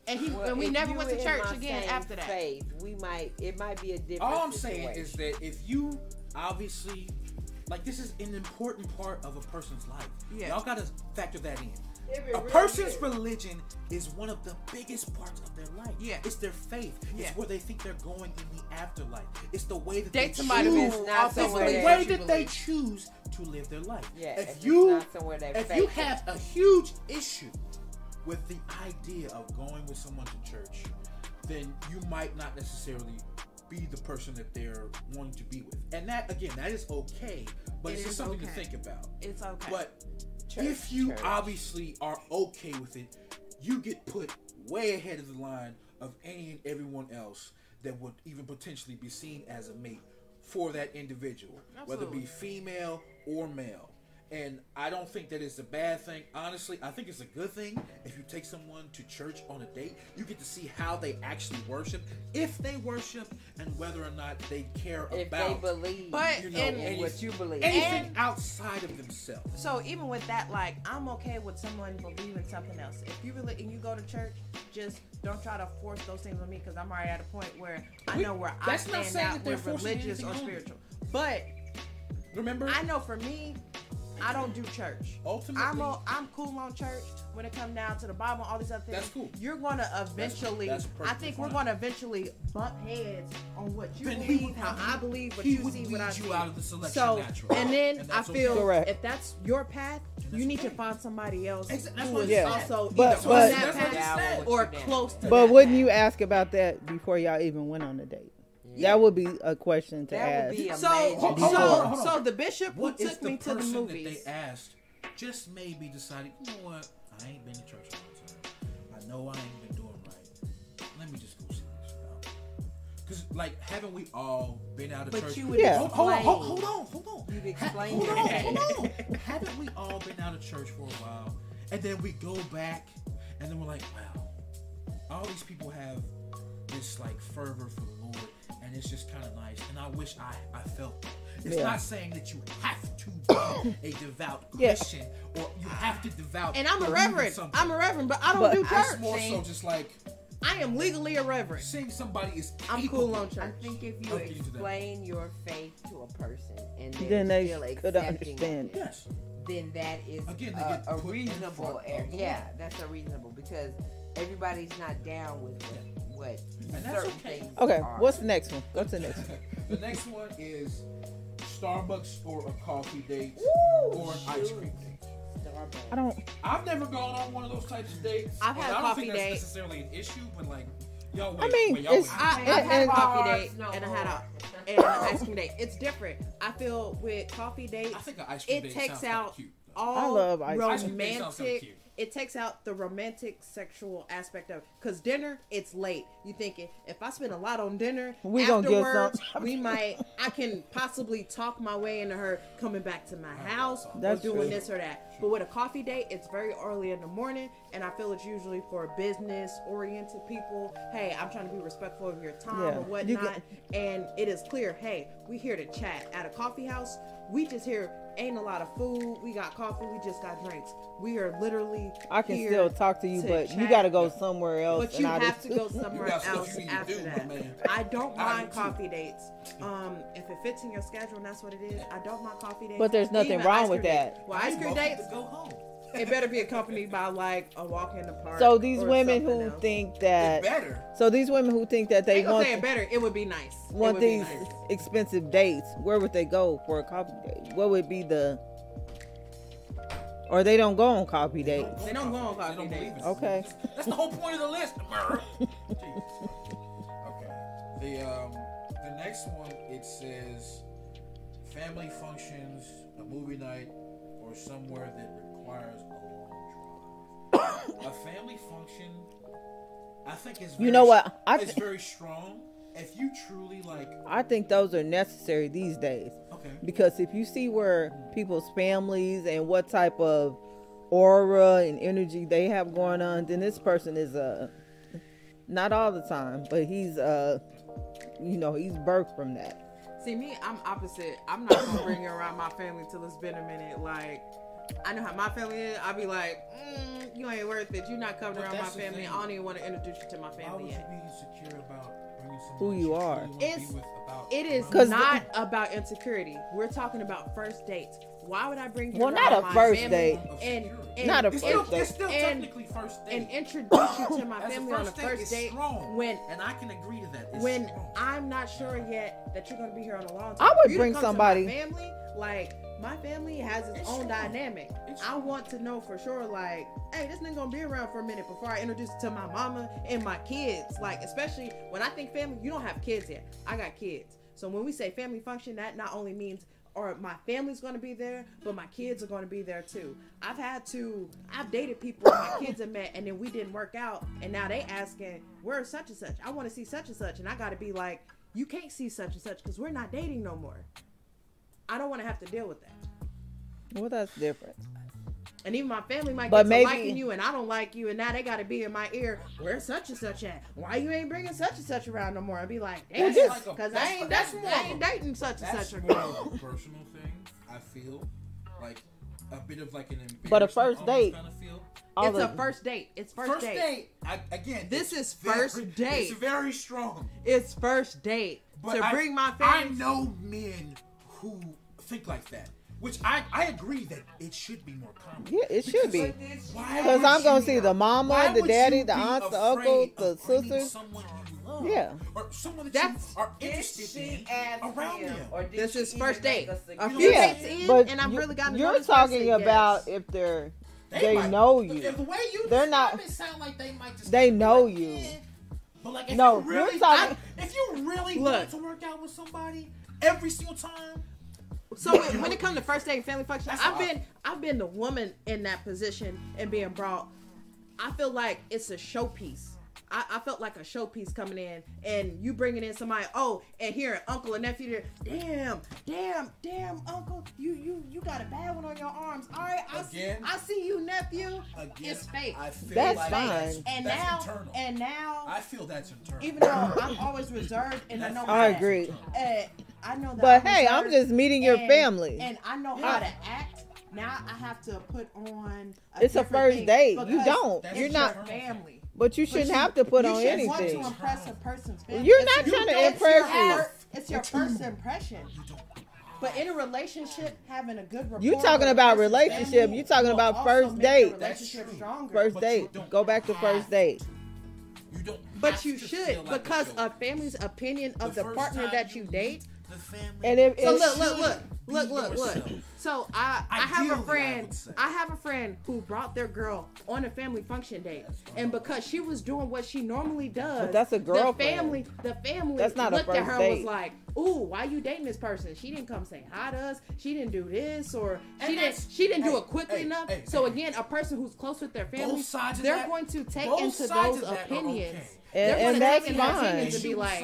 S4: And we never went to church again after that.
S2: Faith, it might be a different
S3: All I'm
S2: situation.
S3: saying is that if you obviously, like, this is an important part of a person's life. Yeah. Y'all gotta factor that in. A person's religion is one of the biggest parts of their life. Yeah. It's their faith. Yeah. It's where they think they're going in the afterlife. It's the way that they choose. It's the way that they choose to live their life. Yeah. If you have a huge issue with the idea of going with someone to church, then you might not necessarily be the person that they're wanting to be with. And that, again, that is okay, but it's just something to think about. It's okay. But if you obviously are okay with it, you get put way ahead of the line of any and everyone else that would even potentially be seen as a mate for that individual, whether it be female or male. And I don't think that it's a bad thing. Honestly, I think it's a good thing if you take someone to church on a date. You get to see how they actually worship, if they worship, and whether or not they care about.
S2: If they believe,
S3: and
S2: what you believe,
S3: anything outside of themselves.
S4: So even with that, like, I'm okay with someone believing something else. If you really and you go to church, just don't try to force those things on me, because I'm already at a point where I know where I stand out with religious or spiritual. But
S3: remember,
S4: I know for me, I don't do church. Ultimately, I'm cool on church when it comes down to the Bible and all these other things.
S3: That's cool.
S4: You're gonna eventually, I think we're gonna eventually bump heads on what you believe, how I believe, what you see, what I see.
S3: Out of the selection
S4: so, and then I feel if that's your path, you need to find somebody else who is also either on that path or close to that.
S1: But wouldn't you ask about that before y'all even went on the date? Yeah. That would be a question to ask.
S4: So the bishop who took me to the movies,
S3: that they asked just maybe decided, you know what, I ain't been to church all the time. I know I ain't been doing right. Let me just go see this out. Because, like, haven't we all been out of church?
S4: You would explain.
S3: Hold on.
S2: You'd explain.
S3: Hold on. Haven't we all been out of church for a while, and then we go back, and then we're like, wow, all these people have this, like, fervor for the Lord. And it's just kind of nice, and I wish I felt that. It's not saying that you have to be a devout Christian or you have to devout.
S4: And I'm a reverend. I'm a reverend, but I don't do church.
S3: It's more so just like
S4: I am legally a reverend.
S3: Seeing somebody is
S4: I'm cool on church.
S2: I think if you explain your faith to a person and
S1: then they
S2: still
S1: could understand
S2: it, then that is a reasonable area. Yeah, that's a reasonable, because everybody's not down with what certain things are.
S1: What's the next one? What's the next one?
S3: The next one is Starbucks or a coffee date or an ice cream date. I've never gone on one of those types of dates.
S4: I've had a coffee date.
S3: I don't think that's necessarily an issue, but like, y'all wait.
S1: I mean,
S4: I've had a coffee date and I had an ice cream date. It's different. I feel with coffee dates,
S3: I think an ice cream date
S4: takes
S3: sounds
S4: out
S3: cute,
S4: all
S1: I love
S4: romantic it takes out the romantic sexual aspect of it. Because dinner, it's late. You thinking, if I spend a lot on dinner,
S1: We gonna get
S4: afterwards,
S1: some.
S4: I can possibly talk my way into her coming back to my house
S1: That's
S4: or doing
S1: true.
S4: this or that. But with a coffee date, it's very early in the morning, and I feel it's usually for business-oriented people. Hey, I'm trying to be respectful of your time
S1: Yeah,
S4: or whatnot. And it is clear, hey, we here to chat. At a coffee house, we just here, ain't a lot of food. We got coffee. We just got drinks. We are literally
S1: I can
S4: here
S1: still talk to you, but you
S4: chat.
S1: got to go somewhere else.
S4: But you
S1: and I
S4: have
S1: just-
S4: to go somewhere
S3: got stuff
S4: else
S3: you need to
S4: after
S3: do,
S4: that.
S3: my man.
S4: I don't
S3: I
S4: mind
S3: do too.
S4: coffee dates. If it fits in your schedule and that's what it is, I don't mind coffee dates.
S1: But there's nothing
S4: Even
S1: wrong
S4: ice
S1: with
S4: cream
S1: that.
S4: dates. Well, ice cream dates,
S3: Go home.
S4: it better be accompanied by like a walk in the park.
S1: So these
S4: or
S1: women
S4: something
S1: who
S4: else.
S1: think
S3: It's
S1: that,
S3: better.
S1: so these women who think that
S4: I
S1: they
S4: ain't gonna
S1: want
S4: say it better. It would be nice. It
S1: want
S4: would be
S1: these
S4: nice.
S1: expensive dates, where would they go for a coffee date? What would be the, or they don't go on coffee dates?
S4: They don't go on
S3: They
S4: coffee
S3: don't believe
S4: dates.
S3: it.
S1: Okay.
S3: That's the whole point of the list. Jesus. Okay. The next one, it says family functions, a movie night, or somewhere that requires a long drive. A family function, I think is very,
S1: You know what?
S3: it's very strong. If you truly like,
S1: I think those are necessary these days.
S3: okay,
S1: Because if you see where people's families and what type of aura and energy they have going on, then this person is not all the time, but he's he's birthed from that.
S4: See, me, I'm opposite. I'm not gonna bring you around my family till it's been a minute. Like, I know how my family is. I'll be like, you ain't worth it. You're not coming
S3: But
S4: around my
S3: that's the
S4: family.
S3: thing.
S4: I don't even want to introduce you to my
S3: why
S4: family
S3: would you
S4: yet.
S3: be insecure about bringing someone
S1: Who you
S3: that
S1: are.
S3: truly wanna be
S4: It's-
S3: with about
S4: It is
S1: 'Cause
S4: not about insecurity. We're talking about first dates. Why would I bring you
S1: Well, not
S4: around
S1: a
S4: my
S1: first
S4: family
S1: date.
S4: and
S1: Not a
S3: It's
S1: first
S3: still,
S1: date.
S3: it's still
S4: And-
S3: technically first date.
S4: and introduce you to my
S3: As
S4: family on a first
S3: it's
S4: date
S3: strong,
S4: when
S3: and I can agree to that. It's
S4: when
S3: strong.
S4: I'm not sure yet that you're going to be here on a long time.
S1: I would
S4: For you to
S1: bring
S4: come to
S1: somebody-
S4: my family, like my family has its own
S3: strong.
S4: dynamic.
S3: It's
S4: I
S3: strong.
S4: want to know for sure, like, hey, this nigga gonna be around for a minute before I introduce it to my mama and my kids. Like, especially when I think family, you don't have kids yet. I got kids. So when we say family function, that not only means or my family's going to be there, but my kids are going to be there too. I've dated people my kids have met, and then we didn't work out, and now they asking, where's such and such? I want to see such and such, and I got to be like, you can't see such and such because we're not dating no more. I don't want to have to deal with that.
S1: Well, that's different.
S4: And even my family might
S1: But
S4: get to
S1: maybe-
S4: liking you, and I don't like you, and now they got to be in my ear. Where's such and such at? Why you ain't bringing such and such around no more? I'd be like, damn,
S3: That's like a-
S4: because
S3: that's-
S4: I ain't
S3: that's more of a-
S4: dating such and
S3: That's
S4: such
S3: more
S4: again.
S3: of a personal thing. I feel like a bit of like an embarrassment.
S1: But a first date-
S3: Kind of feel.
S1: All
S4: It's
S1: the-
S4: a first date. It's first,
S3: First
S4: date.
S3: date. Again,
S4: This
S3: it's
S4: is first
S3: very-
S4: date.
S3: It's very strong.
S4: It's first date.
S3: But
S4: To bring my
S3: I
S4: family.
S3: know men who think like that, which I agree that it should be more common.
S1: Yeah, it should be.
S3: Why
S1: Because
S3: would
S1: I'm gonna
S3: you-
S1: see the
S3: why
S1: mama, the
S3: would
S1: daddy,
S3: you
S1: the
S3: be
S1: aunts, the
S3: afraid
S1: uncles, the
S3: of bringing
S1: sisters.
S3: someone you love,
S1: Yeah.
S3: or someone that
S4: That's-
S3: you are interested in around them.
S4: This is first date. A
S3: You
S4: few
S3: know,
S1: Yeah,
S4: dates in,
S1: but
S4: and I've
S1: you-
S4: really gotten to know
S1: you're
S4: this person,
S1: talking
S4: yes.
S1: about if they
S3: might-
S1: know
S3: The
S1: you.
S3: way you
S1: They're
S3: describe
S1: not-
S3: it sound like they might just
S1: They
S3: be
S1: know
S3: like,
S1: you.
S3: "Yeah." But like, if
S1: No,
S3: you really,
S1: you're talking-
S3: if you really
S4: Look.
S3: want to work out with somebody every single time,
S4: So when it comes to first date and family function,
S3: That's
S4: I've been the woman in that position and being brought. I feel like it's a showpiece. I felt like a showpiece coming in, and you bringing in somebody. Oh, and here, uncle and nephew there. Damn, uncle, you got a bad one on your arms. All right, I see you, nephew.
S3: again,
S4: It's fake.
S3: I feel
S1: That's
S3: like
S1: fine.
S3: That's internal. I
S4: now,
S3: feel that's internal.
S4: even though I'm always reserved and I know
S1: I
S4: that,
S1: agree.
S4: I know that.
S1: But
S4: I'm
S1: hey, I'm
S4: reserved
S1: just meeting your
S4: and-
S1: family.
S4: and I know how to act. Now I have to put on.
S1: It's a
S4: different
S1: first
S4: thing
S1: date. You
S4: because
S1: don't.
S3: That's
S1: You're
S4: it's
S1: not.
S4: your family.
S1: But you shouldn't have to put
S4: you
S1: on
S4: should want to
S1: anything.
S4: impress a person's family.
S1: You're
S4: It's
S1: not
S4: your-
S1: trying to
S4: it's
S1: impress
S4: your
S1: you.
S4: first- It's your first impression. But in a relationship, having a good rapport.
S1: You talking
S4: with a
S1: about
S4: person's
S1: relationship.
S4: family
S1: You talking
S4: will
S1: about
S4: also
S1: first
S4: make
S1: date.
S4: the relationship stronger.
S1: First
S3: But you
S1: date.
S3: don't
S1: Go back to
S3: have
S1: first date.
S3: You don't.
S4: But
S3: have
S4: you
S3: to
S4: should,
S3: feel like
S4: because
S3: a show.
S4: a family's opinion of
S3: The
S4: the
S3: first
S4: partner
S3: time
S4: that you date.
S3: meet the family,
S1: And if
S4: So
S1: it's-
S4: look.
S3: be yourself.
S4: So I have
S3: Ideally,
S4: a friend.
S3: I would say.
S4: I have a friend who brought their girl on a family function date, and because she was doing what she normally does,
S1: But that's a girlfriend.
S4: The family
S1: That's not a
S4: looked at
S1: first
S4: her
S1: date.
S4: and was like, "Ooh, why you dating this person? She didn't come say hi to us. She didn't do this, or she didn't do it quickly enough." So again, a person who's close with their family,
S3: Both sides of
S4: they're
S3: that-
S4: going to take
S3: both
S4: into
S3: sides
S4: those
S3: of that are
S4: opinions.
S3: okay.
S4: They're
S1: And
S4: gonna
S1: that's
S4: take into
S1: fine.
S4: opinions and be like,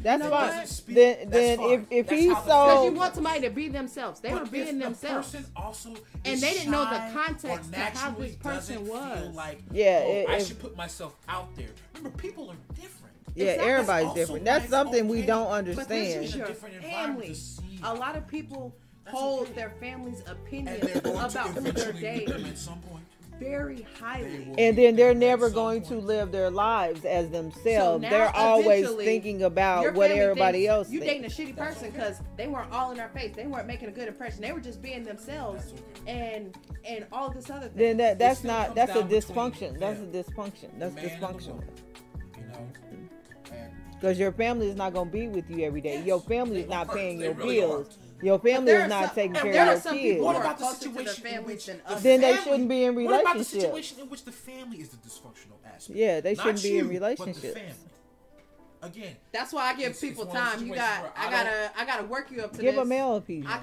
S1: That's
S3: that
S1: fine.
S3: doesn't speak,
S1: Then
S3: that's fine.
S1: if
S3: That's
S1: he's
S3: how the
S1: so-
S4: because you want somebody to be themselves. They were
S3: But
S4: being
S3: if the
S4: themselves.
S3: person also
S4: And
S3: is
S4: they didn't know the
S3: shy
S4: context
S3: or
S4: to how
S3: naturally
S4: this person
S3: doesn't
S4: was.
S3: feel like,
S1: Yeah,
S3: I
S1: if-
S3: should put myself out there. Remember, people are different.
S1: Yeah,
S4: Exactly.
S1: everybody's
S3: Also
S1: different.
S3: why
S1: That's
S3: it's
S1: something we
S3: okay.
S1: don't
S4: But this
S1: understand.
S4: is your
S3: Different environment
S4: family.
S3: to see.
S4: A lot of people
S3: That's
S4: hold
S3: okay.
S4: their family's opinion
S3: And they're going
S4: about
S3: to
S4: who they're
S3: eventually meet them
S4: dating
S3: at some point.
S4: very highly.
S3: They will
S1: And
S3: meet
S1: then they're
S3: them at
S1: never
S3: some
S1: going to
S3: point.
S1: live their lives as themselves.
S4: now,
S1: They're always
S4: eventually,
S1: thinking
S4: Your
S1: about what
S4: family
S1: everybody
S4: thinks
S1: else
S4: you
S1: thinks.
S4: dating a shitty person because they weren't all in their face. They weren't making a good impression. They were just being themselves and all this other thing.
S1: Then that's
S3: still
S1: not
S3: comes
S1: that's a
S3: down between
S1: dysfunction. That's a
S3: them.
S1: dysfunction. That's
S3: The man and the
S1: dysfunctional.
S3: woman, you know, and
S1: Because your family is not gonna be with you every day.
S3: Yes,
S1: Your family
S3: they
S1: is not
S3: are.
S1: paying
S3: They
S1: your
S3: really
S1: bills.
S3: are.
S1: Your family
S4: there
S1: is
S4: are
S1: not
S4: some-
S1: taking
S4: and
S1: care
S4: there
S1: of
S4: are
S1: your
S4: some
S1: kids.
S4: people
S3: what
S4: who are
S3: about the
S4: closer to their
S3: situation in
S4: families
S3: which
S4: than
S3: the
S4: us.
S1: Then they
S3: family-
S1: shouldn't be in
S3: What about the
S1: relationships.
S3: situation in which the family is the dysfunctional aspect?
S1: Yeah, they
S3: Not
S1: shouldn't be in
S3: you, but the
S1: relationships.
S3: family. Again,
S4: That's why I give
S3: It's
S4: people
S3: one of those
S4: time. You
S3: situations
S4: got,
S3: where
S4: I gotta work you up to
S1: Give
S4: this.
S1: a male a piece.
S4: I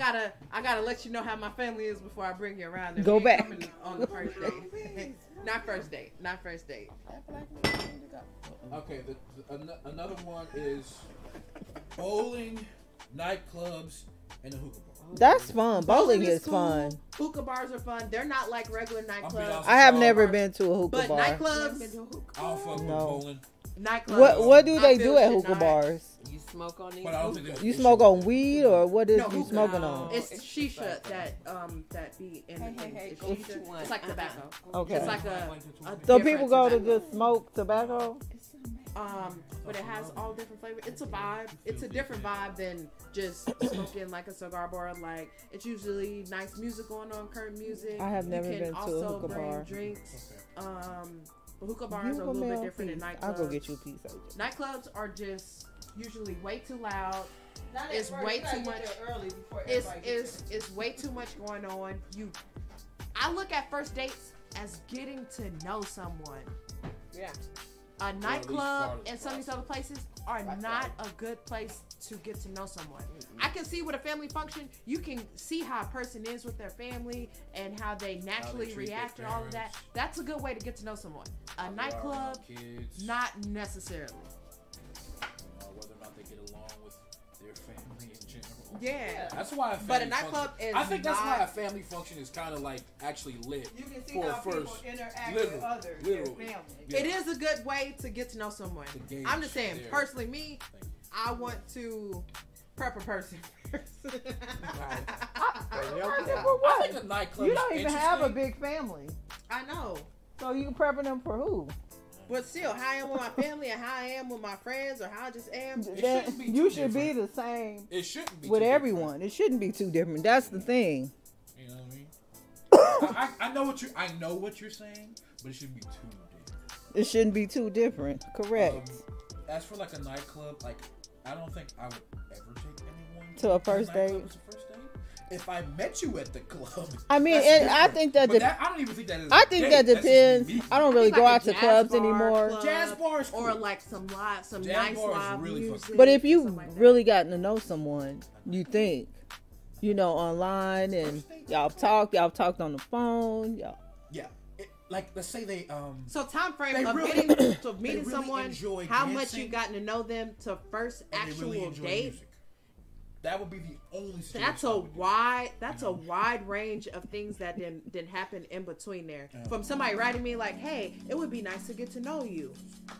S4: gotta let you know how my family is before I bring you around. there.
S1: Go
S4: We ain't
S1: back.
S4: coming on the first date. Not first date. Not first date.
S3: okay. Another one is bowling, nightclubs, and the hookah bar.
S1: That's fun. Bowling is
S4: cool.
S1: fun.
S4: Hookah bars are fun. They're not like regular nightclubs.
S3: honest.
S1: I have
S3: So,
S1: never been to a hookah
S4: But
S1: bar.
S4: nightclubs,
S3: I'll fuck with
S1: No.
S3: bowling,
S4: nightclubs.
S1: What do
S4: I
S1: they
S4: feel
S1: do at
S4: should
S1: hookah
S4: not-
S1: bars?
S2: You smoke on these.
S3: but I don't think there's
S1: You
S3: an
S1: smoke
S3: issue
S1: on
S3: with it.
S1: weed or what is
S4: No,
S1: you
S4: hookah.
S1: smoking
S2: No.
S1: on?
S4: It's
S2: It's
S4: shisha
S2: like
S4: that be in the
S2: Hey,
S4: things.
S2: hey,
S4: It's
S2: hey,
S4: shisha.
S2: which one?
S4: It's like tobacco.
S1: Okay.
S4: It's like a
S1: So
S4: different
S1: people go to
S4: tobacco.
S1: just smoke tobacco?
S4: But it has all different flavors. It's a vibe. It's a different vibe than just smoking like a cigar bar. Like it's usually nice music going on, current music.
S1: I have
S4: You
S1: never
S4: can
S1: been to a
S4: also
S1: hookah
S4: bring
S1: bar.
S4: drinks.
S3: Okay.
S4: But hookah bars
S1: Give
S4: are
S1: a
S4: a little
S1: male
S4: bit different than
S1: piece.
S4: nightclubs.
S1: I'll go get you a piece. AJ.
S4: Nightclubs are just usually way too loud. It's way too much. It's way too much going on. I look at first dates as getting to know someone.
S2: Yeah.
S4: A
S3: part
S4: nightclub
S3: of the
S4: and some of these other places are not a good place to get to know someone. I can see with a family function, you can see how a person is with their family and how they naturally
S3: treat their
S4: react and all of that.
S3: parents.
S4: That's a good way to get to know someone. A nightclub,
S3: Kids,
S4: not necessarily.
S3: whether or not they get along with their family in general.
S4: Yeah.
S3: That's why a family
S4: But a nightclub
S3: function,
S4: is
S3: I think that's why
S4: not-
S3: a family function is kind of like actually lit.
S1: You can see
S3: for
S1: how
S3: a first,
S1: people interact
S3: literal-
S1: with others,
S3: literally.
S1: their family.
S3: Yeah.
S4: It is a good way to get to know someone.
S3: To gauge
S4: I'm just saying,
S3: their-
S4: personally, me,
S3: Thank you.
S4: I want to prep a person first.
S3: I think a nightclub
S1: You
S3: is
S1: don't even have a
S3: interesting.
S1: big family.
S4: I know.
S1: So you prepping them for who?
S4: But still, how I am with my family and how I am with my friends or how I just am.
S1: That-
S3: shouldn't be
S1: you
S3: too
S1: should be
S3: different.
S1: the same
S3: It shouldn't be
S1: with
S3: too different.
S1: everyone. It shouldn't be too different. That's the thing.
S3: You know what I mean? I know what you're saying, but it shouldn't be too different.
S1: It shouldn't be too different. Correct.
S3: As for like a nightclub, like I don't think I would ever take anyone
S1: To a first
S3: nightclub
S1: date?
S3: as a first date. If I met you at the club,
S1: I mean,
S3: that's
S1: and I
S3: different.
S1: think that
S3: But I don't even think that is.
S1: I think that depends. I don't really
S4: Like
S1: go
S4: a
S1: out to
S4: jazz
S1: clubs
S4: bar
S1: anymore.
S4: club
S3: Jazz bars,
S4: or
S3: cool.
S4: like some
S3: Jazz
S4: nice
S3: bar is
S4: live
S3: really
S4: music.
S3: fucking-
S1: But if you
S4: something like that.
S1: really gotten to know someone, you think, online, and y'all talked on the phone, y'all.
S3: Yeah, like let's say they
S4: So time frame
S3: They
S4: of
S3: really-
S4: getting to
S3: they
S4: meeting
S3: really
S4: someone,
S3: enjoy
S4: how much
S3: dancing.
S4: you've gotten to know them to first
S3: and they
S4: actual
S3: really enjoy
S4: date.
S3: music. That would be the only. situation
S4: That's
S3: I
S4: a
S3: would do.
S4: wide. That's a wide range of things that didn't happen in between there. From somebody writing me like, "Hey, it would be nice to get to know you,"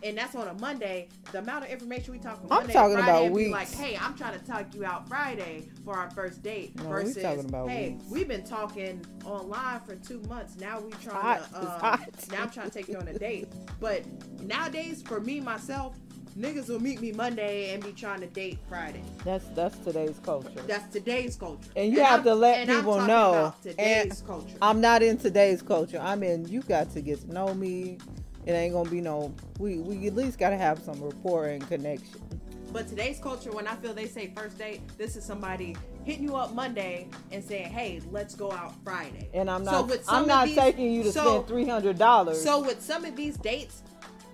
S4: and that's on a Monday. The amount of information we talk from
S1: I'm
S4: Monday
S1: talking
S4: to Friday
S1: about
S4: and be
S1: weeks.
S4: like, "Hey, I'm trying to talk you out Friday for our first date."
S1: No, we
S4: versus,
S1: talking about
S4: "Hey,
S1: weeks.
S4: we've been talking online for 2 months. Now we trying
S1: hot.
S4: to.
S1: It's hot.
S4: Now I'm trying to take you on a date. But nowadays, for me myself, niggas will meet me Monday and be trying to date Friday.
S1: That's today's culture.
S4: That's today's culture.
S1: And you have to let
S4: and I'm
S1: people
S4: talking
S1: know.
S4: about today's
S1: And
S4: culture.
S1: I'm not in today's culture. I'm in. You got to get to know me. It ain't gonna be no. We at least gotta have some rapport and connection.
S4: But today's culture, when I feel they say first date, this is somebody hitting you up Monday and saying, "Hey, let's go out Friday."
S1: And I'm
S4: So
S1: not.
S4: with some
S1: I'm
S4: of
S1: not
S4: these-
S1: taking you to
S4: so-
S1: spend $300.
S4: So with some of these dates,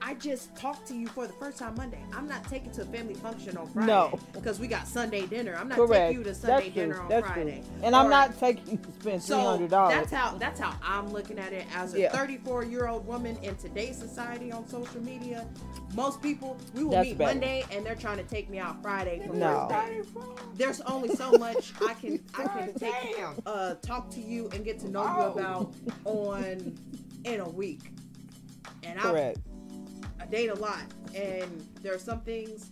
S4: I just talked to you for the first time Monday. I'm not taking to a family function on Friday.
S1: No.
S4: Because we got Sunday dinner. I'm not
S1: Correct.
S4: taking you to Sunday
S1: That's
S4: dinner
S1: true.
S4: on
S1: That's
S4: Friday.
S1: true. And I'm
S4: Or-
S1: not taking you to spend
S4: So
S1: $300.
S4: that's how I'm looking at it as a
S1: Yeah.
S4: 34-year-old woman in today's society on social media. Most people, we will
S1: That's
S4: meet
S1: better.
S4: Monday and they're trying to take me out Friday for
S1: No.
S4: first date. There's only so much I can take talk to you and get to know you about in a week. And
S1: Correct.
S4: I date a lot, and there are some things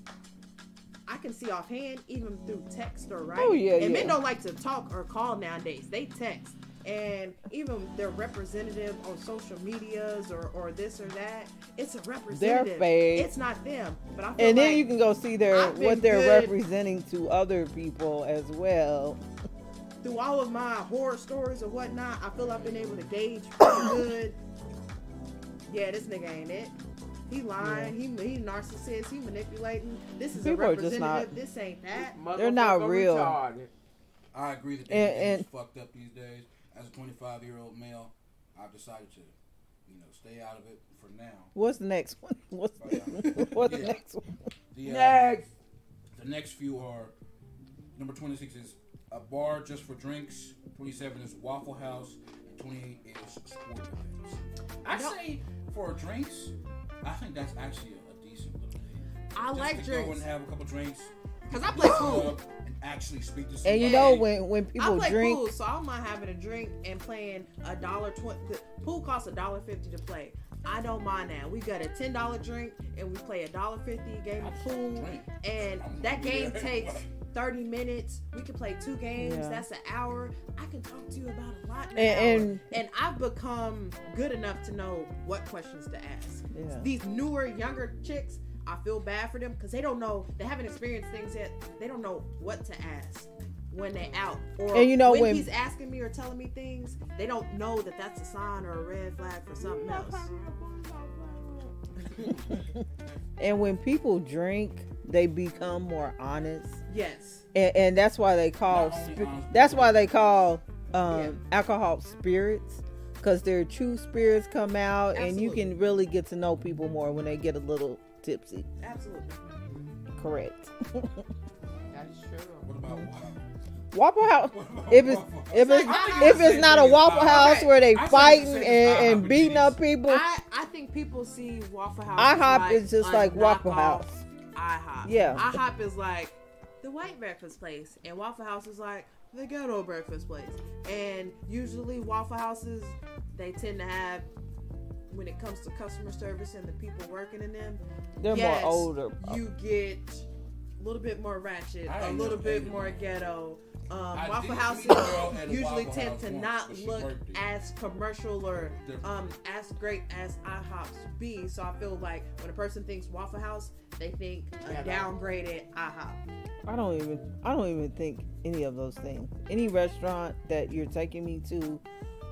S4: I can see offhand, even through text or writing.
S1: Oh, yeah,
S4: and
S1: yeah.
S4: men don't like to talk or call nowadays; they text. And even their representative on social medias or this or that, it's a representative.
S1: fake.
S4: It's not them. But I feel
S1: And then
S4: like
S1: you can go see
S4: I've been
S1: what they're
S4: good.
S1: representing to other people as well.
S4: through all of my horror stories or whatnot, I feel I've been able to gauge pretty good. Yeah, this nigga ain't it. He lying. He narcissist. He manipulating. This is
S1: People
S4: a
S1: are just
S4: representative.
S1: not-
S4: This ain't that.
S1: They're not
S5: Motherfucker
S1: real.
S5: retarded.
S3: I agree that
S1: And-
S3: is fucked up these days. As a 25-year-old male, I've decided to, stay out of it for now.
S1: What's the next one? What's the
S3: Yeah.
S1: next one?
S3: The,
S5: Next.
S3: The next few are, number 26 is a bar just for drinks. 27 is Waffle House. And 28 is sport events. I say for drinks, I think that's actually a decent little date.
S4: I
S3: Just
S4: like
S3: to go
S4: drinks
S3: and have a couple drinks.
S4: because I play
S3: Go
S4: pool.
S3: up and actually speak to
S1: And
S3: somebody.
S1: you know when
S4: I
S1: people
S4: play
S1: drink,
S4: pool, so I don't mind having a drink and playing $1.20. Pool costs $1.50 to play. I don't mind that. We got a $10 drink and we play $1.50 game of pool,
S3: Drink.
S4: and
S3: I'm
S4: that
S3: gonna be
S4: game
S3: there.
S4: takes 30 minutes. We can play 2 games.
S1: Yeah.
S4: That's an hour. I can talk to you about a lot in
S1: And-
S4: and I've become good enough to know what questions to ask.
S1: Yeah.
S4: These newer, younger chicks, I feel bad for them because they don't know. They haven't experienced things yet. They don't know what to ask when they out. Or
S1: And you know
S4: when
S1: when-
S4: he's asking me or telling me things, they don't know that that's a sign or a red flag for something else.
S1: and when people drink, they become more honest,
S4: Yes.
S1: and that's why they call
S3: Not only honest,
S1: that's why they call
S4: Yeah.
S1: alcohol spirits, because their true spirits come out, and you
S4: Absolutely.
S1: can really get to know people more when they get a little tipsy.
S4: Absolutely.
S1: Correct.
S5: That is true.
S3: What about
S1: Waffle House.
S3: What about
S1: If it's
S3: Waffle
S1: if
S3: House?
S1: it's
S3: I think
S1: if
S3: the
S1: it's
S3: same
S1: not a
S3: thing as
S1: Waffle
S3: IHOP.
S1: House where they
S3: I say
S1: fighting
S3: the same as
S1: and
S3: IHOP
S1: beating up
S3: Denny's.
S1: people,
S4: I think people see Waffle House.
S1: IHOP is just
S4: a
S1: like Waffle
S4: knockoff
S1: House.
S4: IHOP.
S1: Yeah.
S4: IHOP is like the white breakfast place, and Waffle House is like the ghetto breakfast place. And usually Waffle Houses, they tend to have, when it comes to customer service and the people working in them,
S1: They're
S4: yes,
S1: more older.
S4: you get a little bit more ratchet,
S3: I
S4: a
S3: ain't
S4: little
S3: never
S4: bit
S3: hated
S4: more
S3: one.
S4: ghetto.
S3: I
S4: Waffle
S3: did
S4: Houses
S3: meet a girl at a
S4: usually
S3: Waffle
S4: tend
S3: House
S4: to
S3: once
S4: not
S3: for she
S4: look
S3: birthday.
S4: as commercial or
S3: Different.
S4: as great as IHOPs be. So I feel like when a person thinks Waffle House, they think a downgraded IHOP.
S1: I don't even think any of those things. Any restaurant that you're taking me to,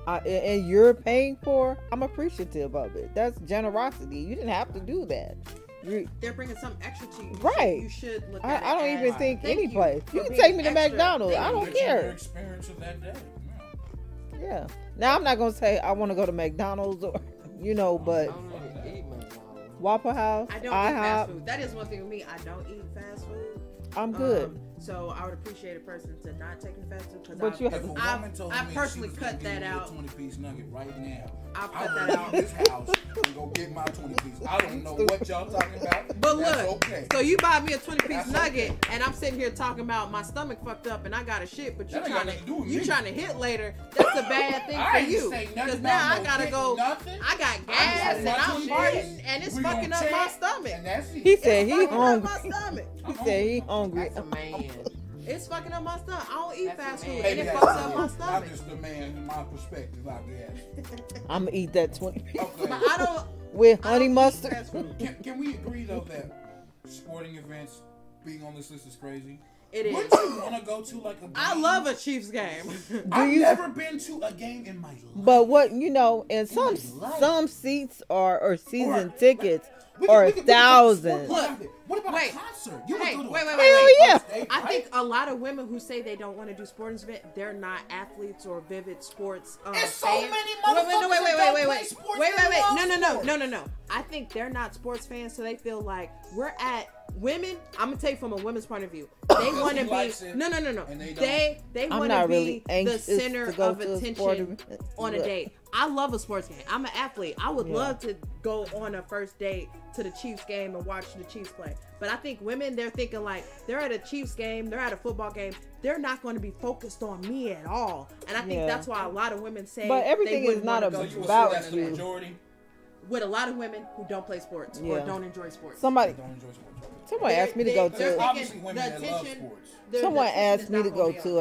S1: and you're paying for, I'm appreciative of it. That's generosity. You didn't have to do that.
S4: They're bringing something extra to you.
S1: Right.
S4: You should look at it
S1: I don't
S4: as,
S1: even think
S4: thank
S1: any
S4: you
S1: place.
S4: for
S1: You can
S4: being
S1: take me to
S4: extra.
S1: McDonald's.
S4: Thank
S1: I
S4: you.
S1: don't
S3: It's your
S1: care.
S3: experience of that day. Yeah.
S1: Yeah. Now I'm not gonna say I want to go to McDonald's or but
S5: I don't even eat McDonald's.
S1: Waffle House,
S4: I don't eat fast
S1: IHOP,
S4: food. That is one thing with me. I don't eat fast food.
S1: I'm good.
S4: So I would appreciate a person to not take me fast food.
S1: But you
S3: If a woman told
S4: I
S3: me
S4: personally
S3: she was
S4: cut
S3: gonna
S4: that
S3: give me
S4: out.
S3: a 20-piece nugget right now,
S4: I'll
S3: I
S4: cut
S3: would
S4: that out.
S3: leave this house and go get my 20-piece. I don't know what y'all talking about.
S4: But
S3: That's
S4: look,
S3: okay.
S4: so you buy me a 20-piece
S3: That's
S4: nugget,
S3: okay.
S4: and I'm sitting here talking about my stomach fucked up and I got a shit, but you
S3: That ain't got nothing to do with me.
S4: trying to hit later. That's a bad thing
S3: I
S4: for
S3: ain't
S4: you.
S3: say nothing
S4: Because
S3: about
S4: now I
S3: no
S4: gotta
S3: getting
S4: go.
S3: nothing.
S4: I got
S3: I'm
S4: gas
S3: having
S4: and
S3: my
S4: I'm
S3: 20
S4: farting,
S3: days.
S4: and it's
S3: We gonna
S4: fucking up
S3: check,
S4: my stomach.
S3: And that's it.
S1: He said
S4: It's
S1: he
S4: fucking up my
S1: hungry.
S4: stomach.
S1: He said he hungry.
S5: That's a man.
S4: It's fucking up my stomach. I don't eat
S5: That's
S4: fast
S5: a
S4: food,
S5: man.
S4: and
S3: Maybe
S4: it
S3: that's
S4: fucks up my
S3: it.
S4: stomach.
S3: I'm just the man in my perspective, I guess.
S1: I'm gonna eat that 20
S3: Okay.
S4: But I don't.
S1: with
S4: I
S1: honey
S4: don't eat
S1: mustard.
S4: fast food.
S3: Can we agree though that sporting events being on this list is crazy?
S4: It is.
S3: Would you want to go to like a game?
S4: I love a Chiefs game.
S3: I've
S1: you-
S3: never been to a game in my life.
S1: But what and some
S3: my life.
S1: some seats or season
S3: Or-
S1: tickets
S3: We
S1: are
S3: can- we can-
S1: thousands.
S3: What about about
S4: Wait.
S3: a concert. You
S4: Hey,
S3: would go to
S4: wait,
S3: a
S4: wait,
S3: concert
S4: wait,
S1: wait.
S3: first date,
S4: I
S3: right?
S4: think a lot of women who say they don't want to do sports event, they're not athletes or vivid sports
S3: There's so
S4: fans.
S3: many
S4: Wait,
S3: motherfuckers that don't play sports that love sports.
S4: No. I think they're not sports fans, so they feel like we're at women. I'm gonna tell you from a women's point of view. They want to
S3: likes
S4: be
S3: it,
S4: no.
S3: and they
S4: They
S1: I'm
S4: want to
S1: not
S4: be
S1: really
S4: the
S1: anxious
S4: center
S1: to go
S4: of
S1: to a
S4: attention
S1: sporting-
S4: on a
S1: Look.
S4: date. I love a sports game. I'm an athlete. I would
S1: Yeah.
S4: love to go on a first date to the Chiefs game and watch the Chiefs play. But I think women, they're thinking like they're at a Chiefs game, they're at a football game. They're not going to be focused on me at all. And I think
S1: Yeah.
S4: that's why a lot of women say
S1: But everything
S4: they wouldn't
S1: is not
S4: wanna
S3: So
S4: go
S3: you
S4: to
S3: would
S4: a
S3: say
S1: about
S3: that's the
S1: you.
S3: majority?
S4: with a lot of women who don't play sports or
S1: Yeah.
S4: don't enjoy sports.
S1: Somebody,
S3: Don't enjoy sports.
S1: someone asked me to go
S3: There's
S1: to.
S3: obviously women that love sports.
S1: Someone asked me to go to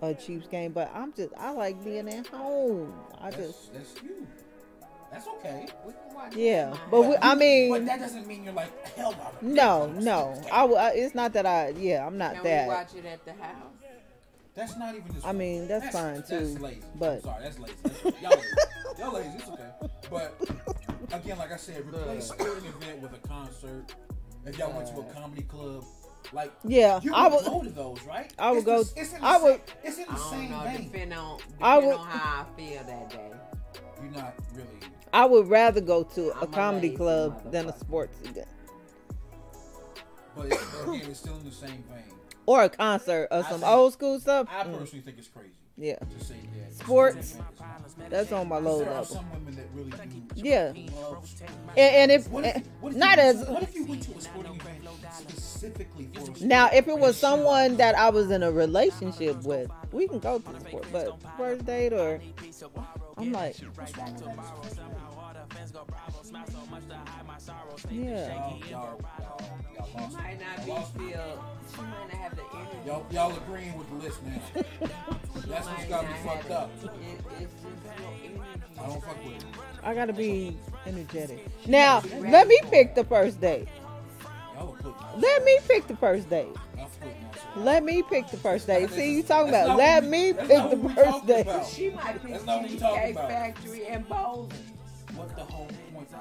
S1: a Chiefs game, but I like being at home.
S3: That's you. That's okay.
S2: We can watch
S1: Yeah,
S2: it.
S1: but
S3: But
S1: mean,
S3: that doesn't mean you're like, hell no.
S1: no. It's not that I'm not
S2: Can we
S1: that.
S2: watch it at the house?
S3: That's not even as
S1: I mean, that's fine,
S3: That's
S1: too,
S3: lazy.
S1: but-
S3: I'm sorry, that's lazy. Y'all lazy. Y'all lazy, it's okay. But again, like I said, replace sporting event with a concert. If y'all went to a comedy club, like
S1: Yeah,
S3: you
S1: I
S3: would
S1: would.
S3: go to those, right?
S1: I would
S3: It's
S1: go-
S3: the- it's in the
S1: I would-
S3: same- It's in
S2: I
S3: the
S2: don't
S3: same
S2: know.
S3: vein.
S2: Depend on
S1: would-
S2: how I feel that day.
S3: You're not really.
S1: I would rather go to a
S2: I'm a
S1: comedy
S2: lazy
S1: club than a
S2: motherfucker.
S1: sports event
S3: But again, it's still in the same vein.
S1: or a concert or
S3: I
S1: some
S3: think-
S1: old school stuff.
S3: I personally think it's crazy
S1: Yeah,
S3: to say that.
S1: Sports, that's on my low
S3: There are
S1: level.
S3: some women that really do.
S1: Yeah,
S3: love sports.
S1: and if
S3: What if
S1: not
S3: you,
S1: as
S3: What if you went to a sporting event specifically for a sport?
S1: now, if it was someone that I was in a relationship with, we can go to the sport. But first date or I'm like, yeah.
S3: Y'all lost it.
S2: Might not be
S3: Y'all lost it.
S2: feel. She might not have the energy.
S3: Y'all agreeing with the list now. That's what's
S2: Might
S3: got me
S2: not
S3: fucked
S2: have
S3: up.
S2: It's just no energy.
S3: I don't fuck with it.
S1: I gotta be energetic. Now, let me pick the first date.
S3: Y'all are putting on.
S1: Let me pick the first date.
S3: Y'all putting on.
S1: Let me pick the first date. See, you talking
S3: That's
S1: about
S3: not
S1: let
S3: what
S1: me
S3: that's
S1: pick
S3: not
S1: the
S3: what we
S1: first
S3: talking
S1: date.
S3: about.
S2: She might be
S3: That's not what we talking
S2: Cheesecake
S3: about.
S2: Factory and bowling.
S3: What the whole point is?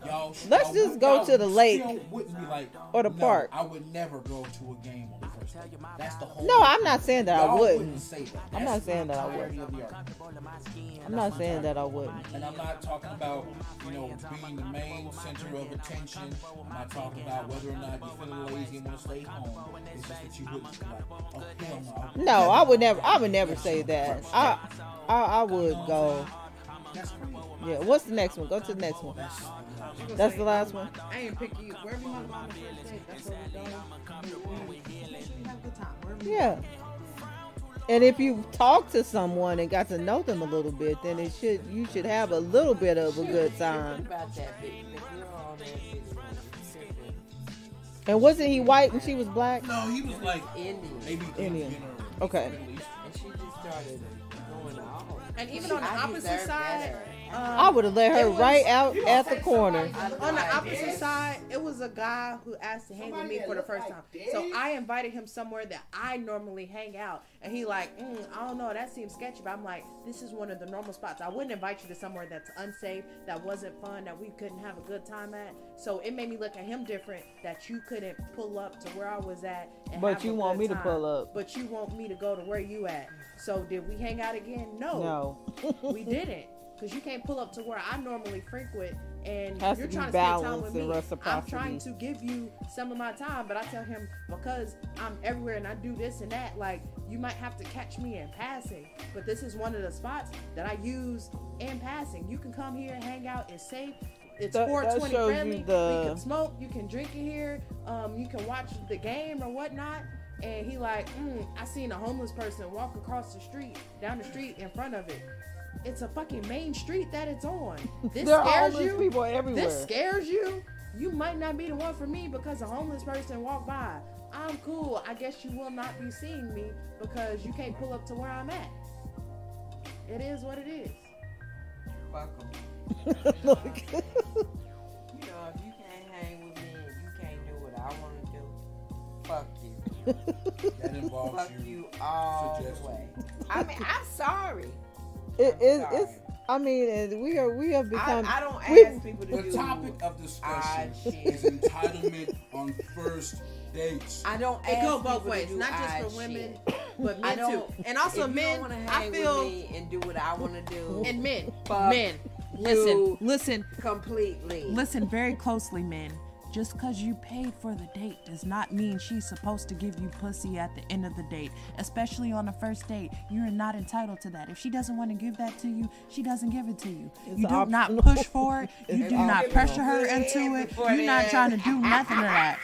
S3: Y'all.
S1: Let's just go to the lake
S3: still wouldn't be like,
S1: or the
S3: no,
S1: park.
S3: I would never go to a game on the first day. That's the whole.
S1: No, I'm not saying that I
S3: Y'all
S1: wouldn't.
S3: say that.
S1: I'm
S3: That's
S1: not saying
S3: the
S1: that I
S3: entirety
S1: wouldn't.
S3: of the argument.
S1: I'm not saying that I wouldn't.
S3: And I'm not talking about, being the main center of attention. I'm not talking about whether or not you're feeling lazy and want to stay home. It's just that you wouldn't be like, oh hell no.
S1: No, I would never. I would never say that. I would go.
S3: That's crazy.
S1: Yeah. What's the next one? Go to the next one. That's the last one.
S4: I ain't pick you. Wherever you want to go on the first date, that's where we go. We have a good time. Wherever you
S1: Yeah. And if you talk to someone and got to know them a little bit, then you should have a little bit of a good
S2: What
S1: time.
S2: about that big the girl on that video? Tripping.
S1: And wasn't he white and she was black?
S3: No, he was like
S2: Indian.
S3: maybe
S1: Indian.
S3: or
S1: Okay.
S3: Middle Eastern.
S2: And she just started going off.
S4: And even on the
S2: I
S4: opposite
S2: deserve
S4: side,
S2: better.
S1: I would have let her
S4: It was-
S1: right out at the corner.
S4: on the opposite side, it was a guy who asked to hang with me for the first time. So I invited him somewhere that I normally hang out, and he like, I don't know, that seems sketchy. But I'm like, this is one of the normal spots. I wouldn't invite you to somewhere that's unsafe, that wasn't fun, that we couldn't have a good time at. So it made me look at him different that you couldn't pull up to where I was at. And
S1: But
S4: have
S1: you
S4: a
S1: want
S4: good
S1: me to
S4: time.
S1: pull up.
S4: But you want me to go to where you at. So did we hang out again?
S1: No.
S4: We didn't. Because you can't pull up to where I normally frequent, and
S1: Has
S4: you're
S1: to be
S4: trying to spend time
S1: balance
S4: with
S1: and
S4: me. I'm
S1: reciprocity.
S4: trying to give you some of my time, but I tell him, because I'm everywhere and I do this and that, like, you might have to catch me in passing. But this is one of the spots that I use in passing. You can come here and hang out. It's safe. It's
S1: That
S4: 420
S1: shows you
S4: friendly.
S1: the-
S4: You can smoke. You can drink in here. You can watch the game or whatnot. And he like, I seen a homeless person walk across the street, down the street in front of it. It's a fucking main street that it's on. This
S1: There are
S4: scares
S1: homeless
S4: you.
S1: people everywhere.
S4: This scares you. You might not be the one for me because a homeless person walked by. I'm cool. I guess you will not be seeing me because you can't pull up to where I'm at. It is what it is.
S2: Fuck 'em.
S1: Look.
S2: You know, if you can't hang with me and you can't do what I want to do, fuck you.
S3: That involves
S2: Fuck you all the
S3: suggesting.
S2: way. I mean, I'm sorry.
S1: It's I mean, we have become.
S2: I don't
S1: we-
S2: ask people to do
S3: The topic of discussion
S2: odd shit.
S3: is entitlement on first dates.
S2: I don't.
S4: It
S2: ask
S4: goes both
S2: people to
S4: ways,
S2: do
S4: not just
S2: odd
S4: for women,
S2: shit.
S4: but
S2: I
S4: men too.
S2: don't.
S4: And also
S2: if
S4: men,
S2: you don't wanna
S4: I
S2: hang
S4: feel,
S2: with me and do what I want to do.
S4: and men,
S2: Fuck
S4: men,
S2: you
S6: Listen
S2: completely.
S6: very closely, men. Just because you paid for the date does not mean she's supposed to give you pussy at the end of the date, especially on the first date. You're not entitled to that. If she doesn't want to give that to you, she doesn't give it to you.
S1: It's
S6: You do not
S1: optional.
S6: push for it. You
S1: It's
S6: do not
S1: optional.
S6: pressure her into it. You're not trying to do nothing of that.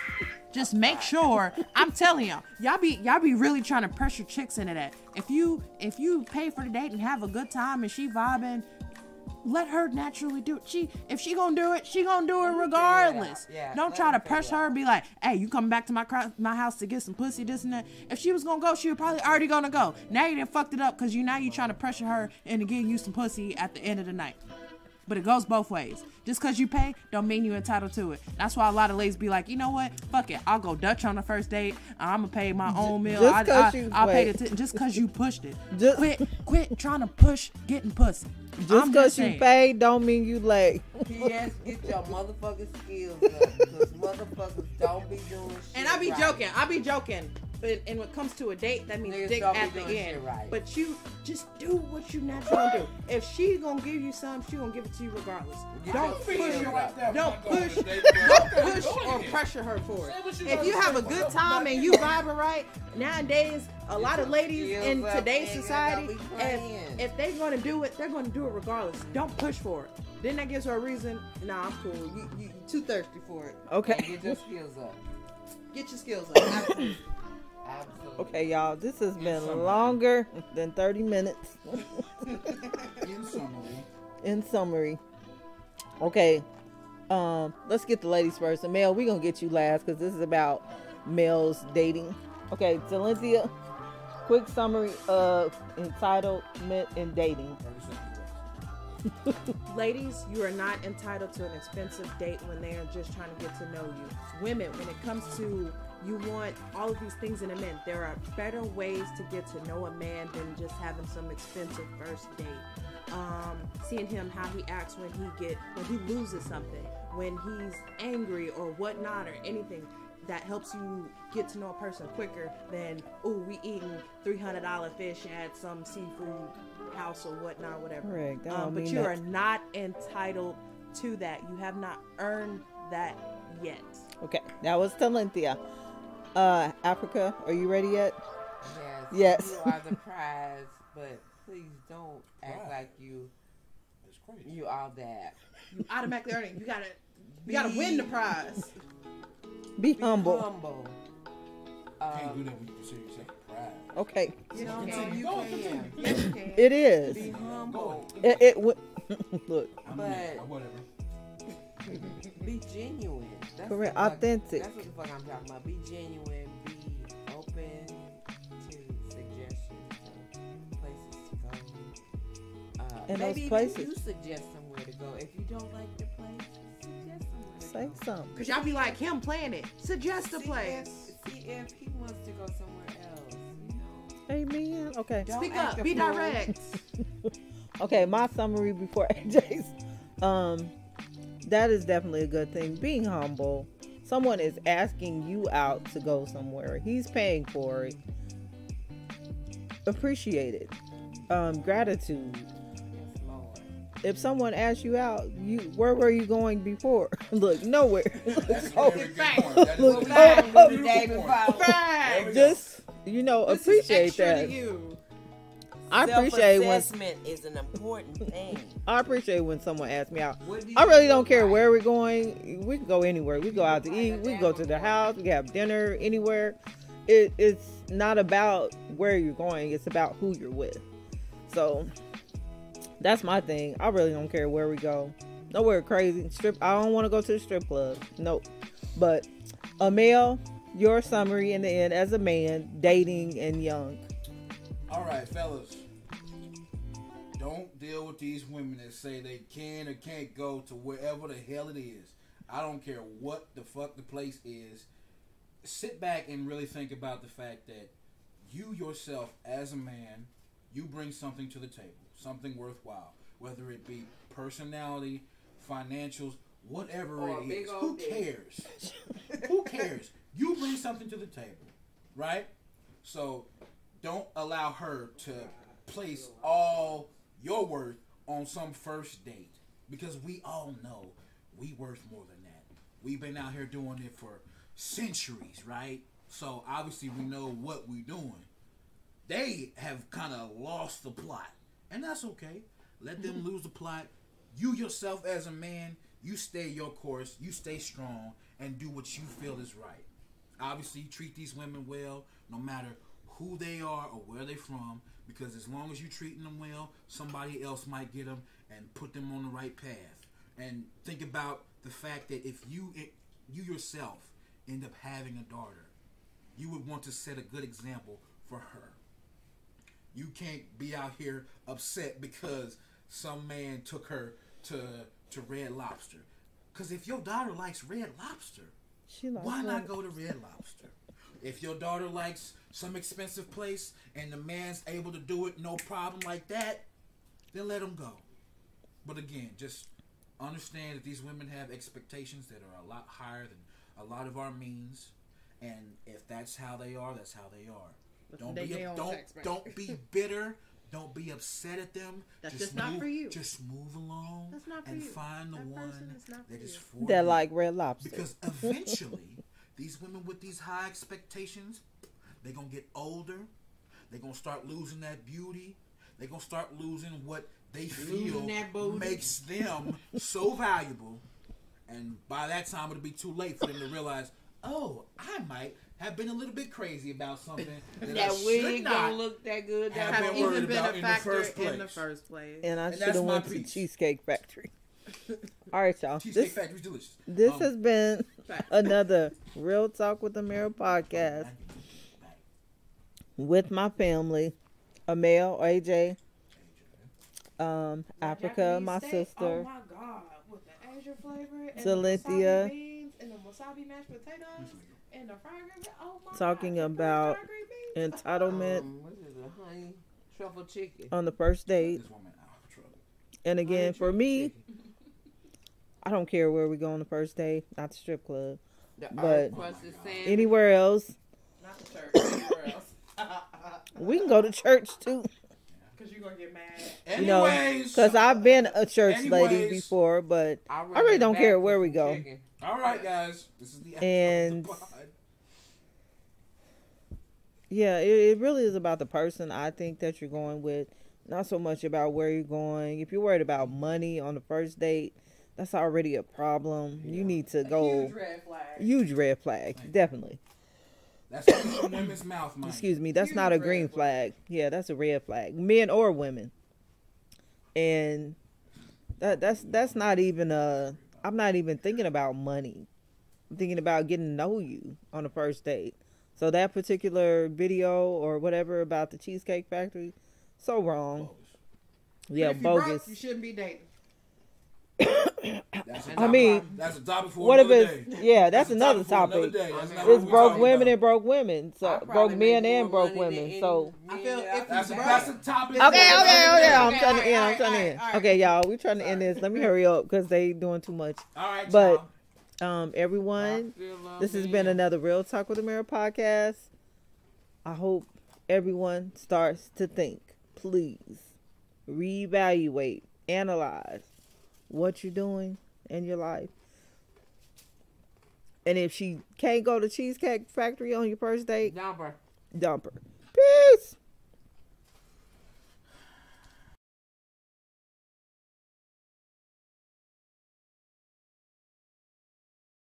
S6: Just make sure. I'm telling y'all be really trying to pressure chicks into that. If you pay for the date and have a good time and she vibing, let her naturally do it. If she gonna do it, she gonna do it regardless.
S2: Yeah,
S6: Don't
S2: let
S6: try
S2: her
S6: to
S2: figure
S6: pressure
S2: it
S6: her and be like, hey, you coming back to my house to get some pussy, this and that. If she was gonna go, she was probably already gonna go. Now you done fucked it up because you trying to pressure her into getting you some pussy at the end of the night. But it goes both ways. Just because you pay don't mean you're entitled to it. That's why a lot of ladies be like, you know what? Fuck it. I'll go Dutch on the first date. I'm going to pay my own meal.
S1: Just 'cause
S6: I'll pay just because you pushed it. Quit trying to push getting pussy.
S1: Just because you pay don't mean you lay.
S2: P.S. Get your motherfucking skills up, because motherfuckers don't be doing shit.
S4: and I be
S2: right.
S4: joking. But and when it comes to a date, that means
S2: Niggas
S4: dick
S2: don't be
S4: at the
S2: doing
S4: end.
S2: shit right.
S4: But you just do what you naturally do. If she gonna give you some, she gonna give it to you regardless.
S2: Get
S4: Don't
S2: your
S4: push
S2: skills
S3: Don't
S2: up.
S4: Don't
S3: go on
S4: push.
S3: a date,
S4: Don't
S3: bro.
S4: push
S3: Go
S4: or
S3: ahead.
S4: pressure her for it.
S3: Say what you
S4: If
S3: gotta
S4: you have a
S3: say,
S4: good
S3: bro.
S4: time and you vibing right, nowadays a lot of ladies
S2: skills
S4: in
S2: up,
S4: today's
S2: nigga.
S4: society,
S2: Don't be playing.
S4: if they're gonna do it, they're gonna do it regardless. Don't push for it. Then that gives her a reason. Nah, I'm cool. You too thirsty for it.
S1: Okay.
S2: And get your skills up.
S4: Get your skills up. Absolutely.
S2: Absolutely.
S1: Okay, y'all. This has been
S3: summary.
S1: longer than 30 minutes.
S3: In summary,
S1: In summary. Okay. Let's get the ladies first. And Mel, we're gonna get you last because this is about males dating. Okay, Talynthia, quick summary of entitlement in dating.
S3: 30 seconds left.
S4: Ladies, you are not entitled to an expensive date when they are just trying to get to know you. Women, when it comes to you want all of these things in a man, there are better ways to get to know a man than just having some expensive first date. Seeing him how he acts when he loses something, when he's angry or whatnot or anything. That helps you get to know a person quicker than, we eating $300 fish at some seafood house or whatnot, whatever.
S1: Correct. That don't
S4: But
S1: mean
S4: you
S1: that-
S4: are not entitled to that. You have not earned that yet.
S1: Okay, that was Talynthia. Africa, are you ready yet?
S2: Yes.
S1: Yes.
S2: You are the prize, but please don't act like
S3: It's crazy.
S2: you all that.
S4: You automatically earn it. You gotta win the prize.
S1: Be
S2: Be
S1: humble.
S2: humble.
S3: Can't do that when you consider yourself a prize.
S1: Okay,
S2: You know,
S3: Continue.
S2: you
S3: Go,
S2: can.
S3: continue.
S2: Yes, you can.
S1: it is.
S2: Be humble.
S1: It look.
S3: I'm
S2: But-
S3: mad, or whatever.
S2: Be genuine. That's
S1: Correct.
S2: the fuck-
S1: Authentic.
S2: That's what the fuck I'm talking about. Be genuine. Be open to suggestions of places to go.
S1: And
S2: maybe
S1: those places.
S2: you suggest somewhere to go. If you don't like the place, suggest somewhere to
S1: Say
S2: go.
S1: something.
S4: Cause y'all be like him playing it. Suggest a
S2: See
S4: place.
S2: if he wants to go somewhere else, you know.
S1: Amen. Okay.
S2: Don't
S4: Speak
S2: act
S4: up.
S2: a
S4: Be
S2: fool.
S4: direct.
S1: Okay, my summary before AJ's. That is definitely a good thing. Being humble. Someone is asking you out to go somewhere. He's paying for it. Appreciate it. Gratitude.
S2: Yes, Lord.
S1: If someone asks you out, where were you going before? Look, nowhere.
S3: That's a
S1: Oh,
S3: very good
S4: fact.
S3: point. That is
S1: Look,
S3: a
S1: fact.
S3: very
S2: The
S3: good
S2: day
S3: point.
S2: before.
S3: There we go.
S1: Just
S4: This is
S1: appreciate
S4: extra
S1: that.
S4: to you.
S1: I appreciate when
S2: Self-assessment is an important thing.
S1: I appreciate when someone asks me out.
S2: What do you
S1: I really
S2: feel
S1: don't care
S2: like?
S1: where we're going. We can go anywhere. We can go out to eat. We can go to their house. We can have dinner anywhere. It's not about where you're going. It's about who you're with. So that's my thing. I really don't care where we go. Nowhere crazy. I don't want to go to the strip club. Nope. But a male, your summary in the end as a man, dating and young.
S3: All right, fellas. Don't deal with these women that say they can or can't go to wherever the hell it is. I don't care what the fuck the place is. Sit back and really think about the fact that you yourself, as a man, you bring something to the table, something worthwhile. whether it be personality, financials, whatever
S2: Or a
S3: it
S2: big
S3: is.
S2: old
S3: Who
S2: dick.
S3: cares? Who cares? You bring something to the table, right? So don't allow her to place all your worth on some first date, because we all know we worth more than that. We've been out here doing it for centuries, right? So obviously we know what we're doing. They have kind of lost the plot, and that's okay. Let them lose the plot. You yourself as a man, you stay your course, you stay strong, and do what you feel is right. Obviously, treat these women well, no matter who they are or where they're from, because as long as you're treating them well, somebody else might get them and put them on the right path. And think about the fact that if you yourself end up having a daughter, you would want to set a good example for her. You can't be out here upset because some man took her to Red Lobster. Because if your daughter likes Red Lobster, why not go to Red Lobster? If your daughter likes some expensive place and the man's able to do it no problem like that, then let him go. But again, just understand that these women have expectations that are a lot higher than a lot of our means. And if that's how they are, that's how they are. Don't be bitter. Don't be upset at them.
S4: That's just not for you.
S3: Just move along.
S4: That's not for
S3: and
S4: you.
S3: find the
S4: That
S3: one
S4: person is not for
S3: that is
S4: you.
S3: for
S1: That
S3: you.
S1: like Red Lobster.
S3: Because eventually, these women with these high expectations, they're going to get older. They're going to start losing that beauty. They're going to start losing what they feel makes them so valuable. And by that time, it'll be too late for them to realize, oh, I might have been a little bit crazy about something that I should
S2: wig
S3: not
S2: don't look that good.
S3: have
S2: That
S3: been
S2: wig.
S3: worried
S4: Even been
S3: about
S4: a
S3: in the
S4: factor
S3: first
S4: in the
S3: place.
S4: first place.
S1: And I
S3: And
S1: should have
S3: that's my
S1: went to
S3: piece.
S1: Cheesecake Factory. All right, y'all.
S3: Cheesecake Factory's delicious.
S1: This has been another Real Talk with Amiri podcast with my family, Amel, AJ, Africa, my sister,
S4: Oh my god, with the Asian flavor and
S1: Talynthia.
S4: the wasabi beans and the wasabi mashed potatoes and the fried green beans. Oh my
S1: Talking
S4: god,
S1: about
S4: fried green beans.
S1: entitlement
S2: What is it? Honey truffle chicken.
S1: on the first date.
S3: This woman out of trouble.
S1: And again,
S2: Honey
S1: for
S2: truffle
S1: me,
S2: chicken.
S1: I don't care where we go on the first date, not the strip club,
S2: The
S1: but
S2: earth crusted sandwich.
S1: anywhere else.
S4: Not the church, anywhere else.
S1: We can go to church too.
S4: Because you're going to get mad.
S3: Anyways,
S1: Because I've been a church lady
S3: Anyways.
S1: before, but
S2: I
S1: really don't care where we go.
S2: Chicken.
S3: all right, guys, this is the episode
S1: And-
S3: of the pod.
S1: yeah, it really is about the person I think that you're going with, not so much about where you're going. If you're worried about money on the first date, that's already a problem. You need to go.
S4: Huge red flag.
S1: Huge red flag, definitely.
S3: That's coming from women's mouth, man.
S1: Excuse me, that's
S4: Huge
S1: not a
S4: red
S1: green flag. Yeah, that's a red flag, men or women. And that's not even I'm not even thinking about money. I'm thinking about getting to know you on the first date. So that particular video or whatever about the Cheesecake Factory, so wrong. Yeah,
S4: If you broke,
S1: bogus.
S4: you shouldn't be dating.
S3: That's
S1: I mean,
S3: that's a topic for
S1: what if
S3: another
S1: it's
S3: day.
S1: that's another
S3: for another
S1: topic.
S3: day. That's not
S1: It's
S3: what we're
S1: broke
S3: talking
S1: women
S3: about.
S1: and broke women, so
S2: I
S1: broke
S2: probably
S1: men
S2: make
S1: and
S2: more
S1: broke
S2: money
S1: women.
S2: than
S1: So
S4: I feel if
S3: That's a
S4: you
S3: that's a
S4: broke.
S3: topic.
S1: okay,
S3: for another
S1: I'm
S3: day.
S1: trying to end. I'm
S4: all right,
S1: trying to end.
S4: all right.
S1: Okay, y'all, we're trying to end this. Let me hurry up because they doing too much.
S3: All right,
S1: But
S3: y'all.
S1: everyone,
S2: I feel
S1: this has been another Real Talk with Amiri podcast. I hope everyone starts to think. Please reevaluate, analyze what you're doing in your life. And if she can't go to Cheesecake Factory on your first date,
S2: Number.
S1: dump her.